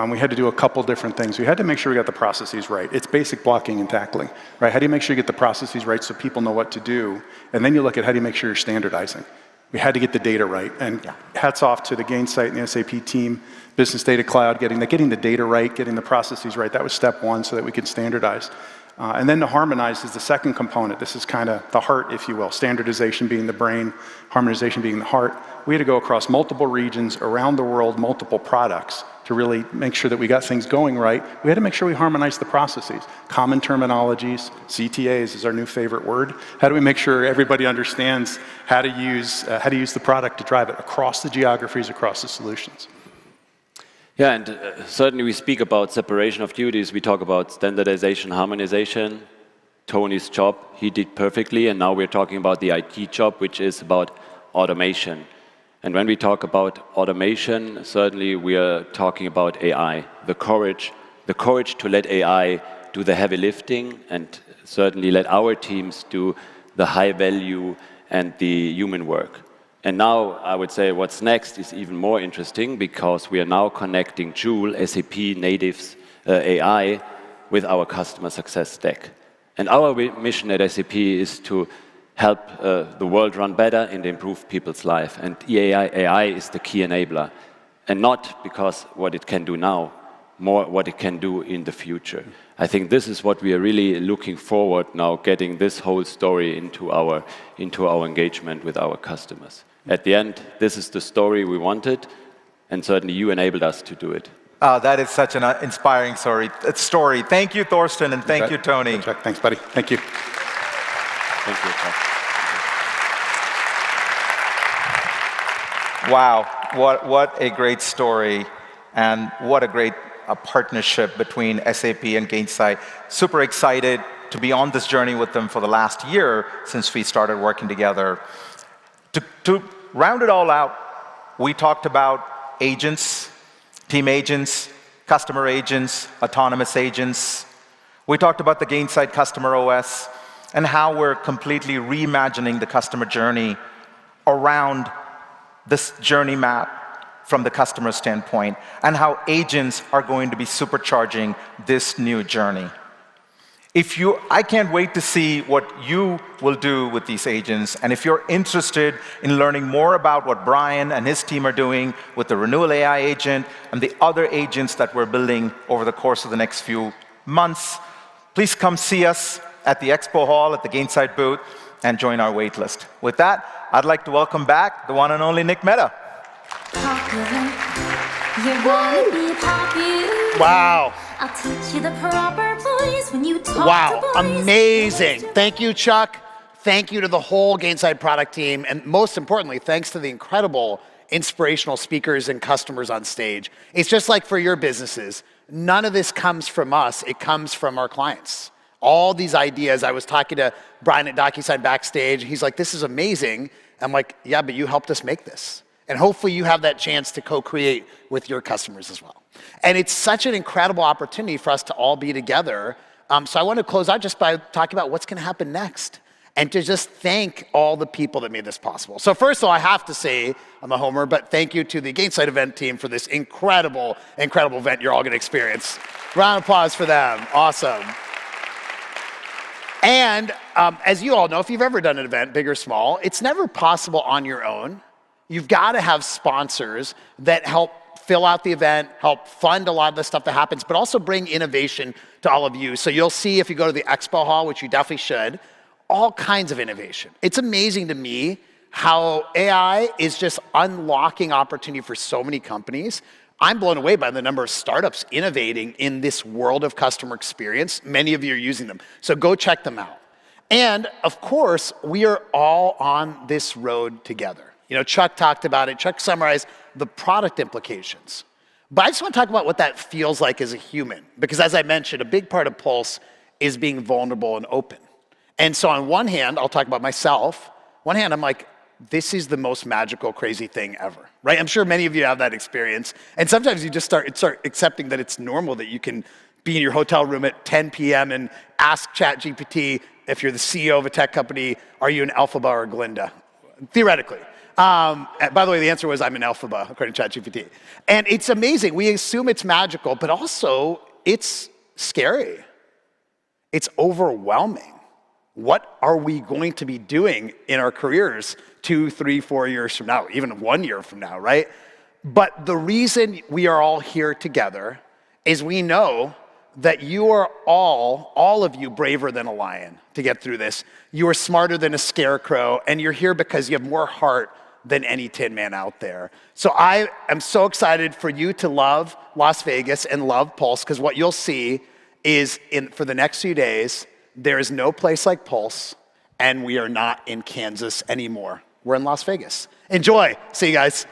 We had to do a couple different things. We had to make sure we got the processes right. It's basic blocking and tackling, right? How do you make sure you get the processes right so people know what to do? And then you look at how do you make sure you're standardizing. We had to get the data right. And hats off to the Gainsight and the SAP team, Business Data Cloud, getting the data right, getting the processes right. That was step one so that we could standardize. And then to harmonize is the second component. This is kind of the heart, if you will. Standardization being the brain, harmonization being the heart. We had to go across multiple regions, around the world, multiple products to really make sure that we got things going right. We had to make sure we harmonized the processes. Common terminologies, CTAs is our new favorite word. How do we make sure everybody understands how to use the product to drive it across the geographies, across the solutions? Yeah, and certainly we speak about separation of duties. We talk about standardization, harmonization. Tony's job, he did perfectly, and now we're talking about the IT job, which is about automation. And when we talk about automation, certainly we are talking about AI, the courage to let AI do the heavy lifting and certainly let our teams do the high value and the human work. And now I would say what's next is even more interesting because we are now connecting Joule, SAP natives AI, with our customer success stack. And our mission at SAP is to help the world run better and improve people's life. And AI is the key enabler. And not because what it can do now, more what it can do in the future. I think this is what we are really looking forward now, getting this whole story into our engagement with our customers. At the end, this is the story we wanted, and certainly you enabled us to do it. That is such an inspiring story. Thank you, Thorsten, and thank you, Tony. Thanks, buddy. Thank you. Thank you, Chuck. Wow, what a great story, and what a great partnership between SAP and Gainsight. Super excited to be on this journey with them for the last year since we started working together. To round it all out, we talked about agents, team agents, customer agents, autonomous agents. We talked about the Gainsight Customer OS and how we're completely reimagining the customer journey around this journey map from the customer standpoint, and how agents are going to be supercharging this new journey. I can't wait to see what you will do with these agents, and if you're interested in learning more about what Brian and his team are doing with the Renewal AI agent and the other agents that we're building over the course of the next few months, please come see us at the Expo Hall at the Gainsight booth and join our wait list. With that, I'd like to welcome back the one and only Nick Mehta. Wow. I'll teach you the proper voice when you talk Wow, to boys. amazing. Thank you, Chuck. Thank you to the whole Gainsight product team. And most importantly, thanks to the incredible inspirational speakers and customers on stage. It's just like for your businesses. None of this comes from us. It comes from our clients. All these ideas. I was talking to Brian at DocuSign backstage. He's like, this is amazing. I'm like, yeah, but you helped us make this. And hopefully you have that chance to co-create with your customers as well. And it's such an incredible opportunity for us to all be together. So I want to close out just by talking about what's going to happen next and to just thank all the people that made this possible. So first of all, I have to say, I'm a homer, but thank you to the Gainsight event team for this incredible, incredible event you're all going to experience. Round of applause for them. Awesome. And as you all know, if you've ever done an event, big or small, it's never possible on your own. You've got to have sponsors that help fill out the event, help fund a lot of the stuff that happens, but also bring innovation to all of you. So you'll see if you go to the expo hall, which you definitely should, all kinds of innovation. It's amazing to me how AI is just unlocking opportunity for so many companies. I'm blown away by the number of startups innovating in this world of customer experience. Many of you are using them. So go check them out. And of course, we are all on this road together. You know, Chuck talked about it. Chuck summarized the product implications. But I just want to talk about what that feels like as a human. Because as I mentioned, a big part of Pulse is being vulnerable and open. And so on one hand, I'll talk about myself. One hand, I'm like, this is the most magical, crazy thing ever, right? I'm sure many of you have that experience. And sometimes you just start accepting that it's normal that you can be in your hotel room at 10 p.m. and ask ChatGPT, if you're the CEO of a tech company, are you an Alphaba or a Glinda? Theoretically. By the way, the answer was I'm an Alphaba, according to ChatGPT. And it's amazing. We assume it's magical, but also it's scary. It's overwhelming. What are we going to be doing in our careers 2, 3, 4 years from now, even 1 year from now, right? But the reason we are all here together is we know that you are all of you, braver than a lion to get through this. You are smarter than a scarecrow, and you're here because you have more heart than any Tin Man out there. So I am so excited for you to love Las Vegas and love Pulse, because what you'll see is for the next few days, there is no place like Pulse, and we are not in Kansas anymore. We're in Las Vegas. Enjoy. See you guys.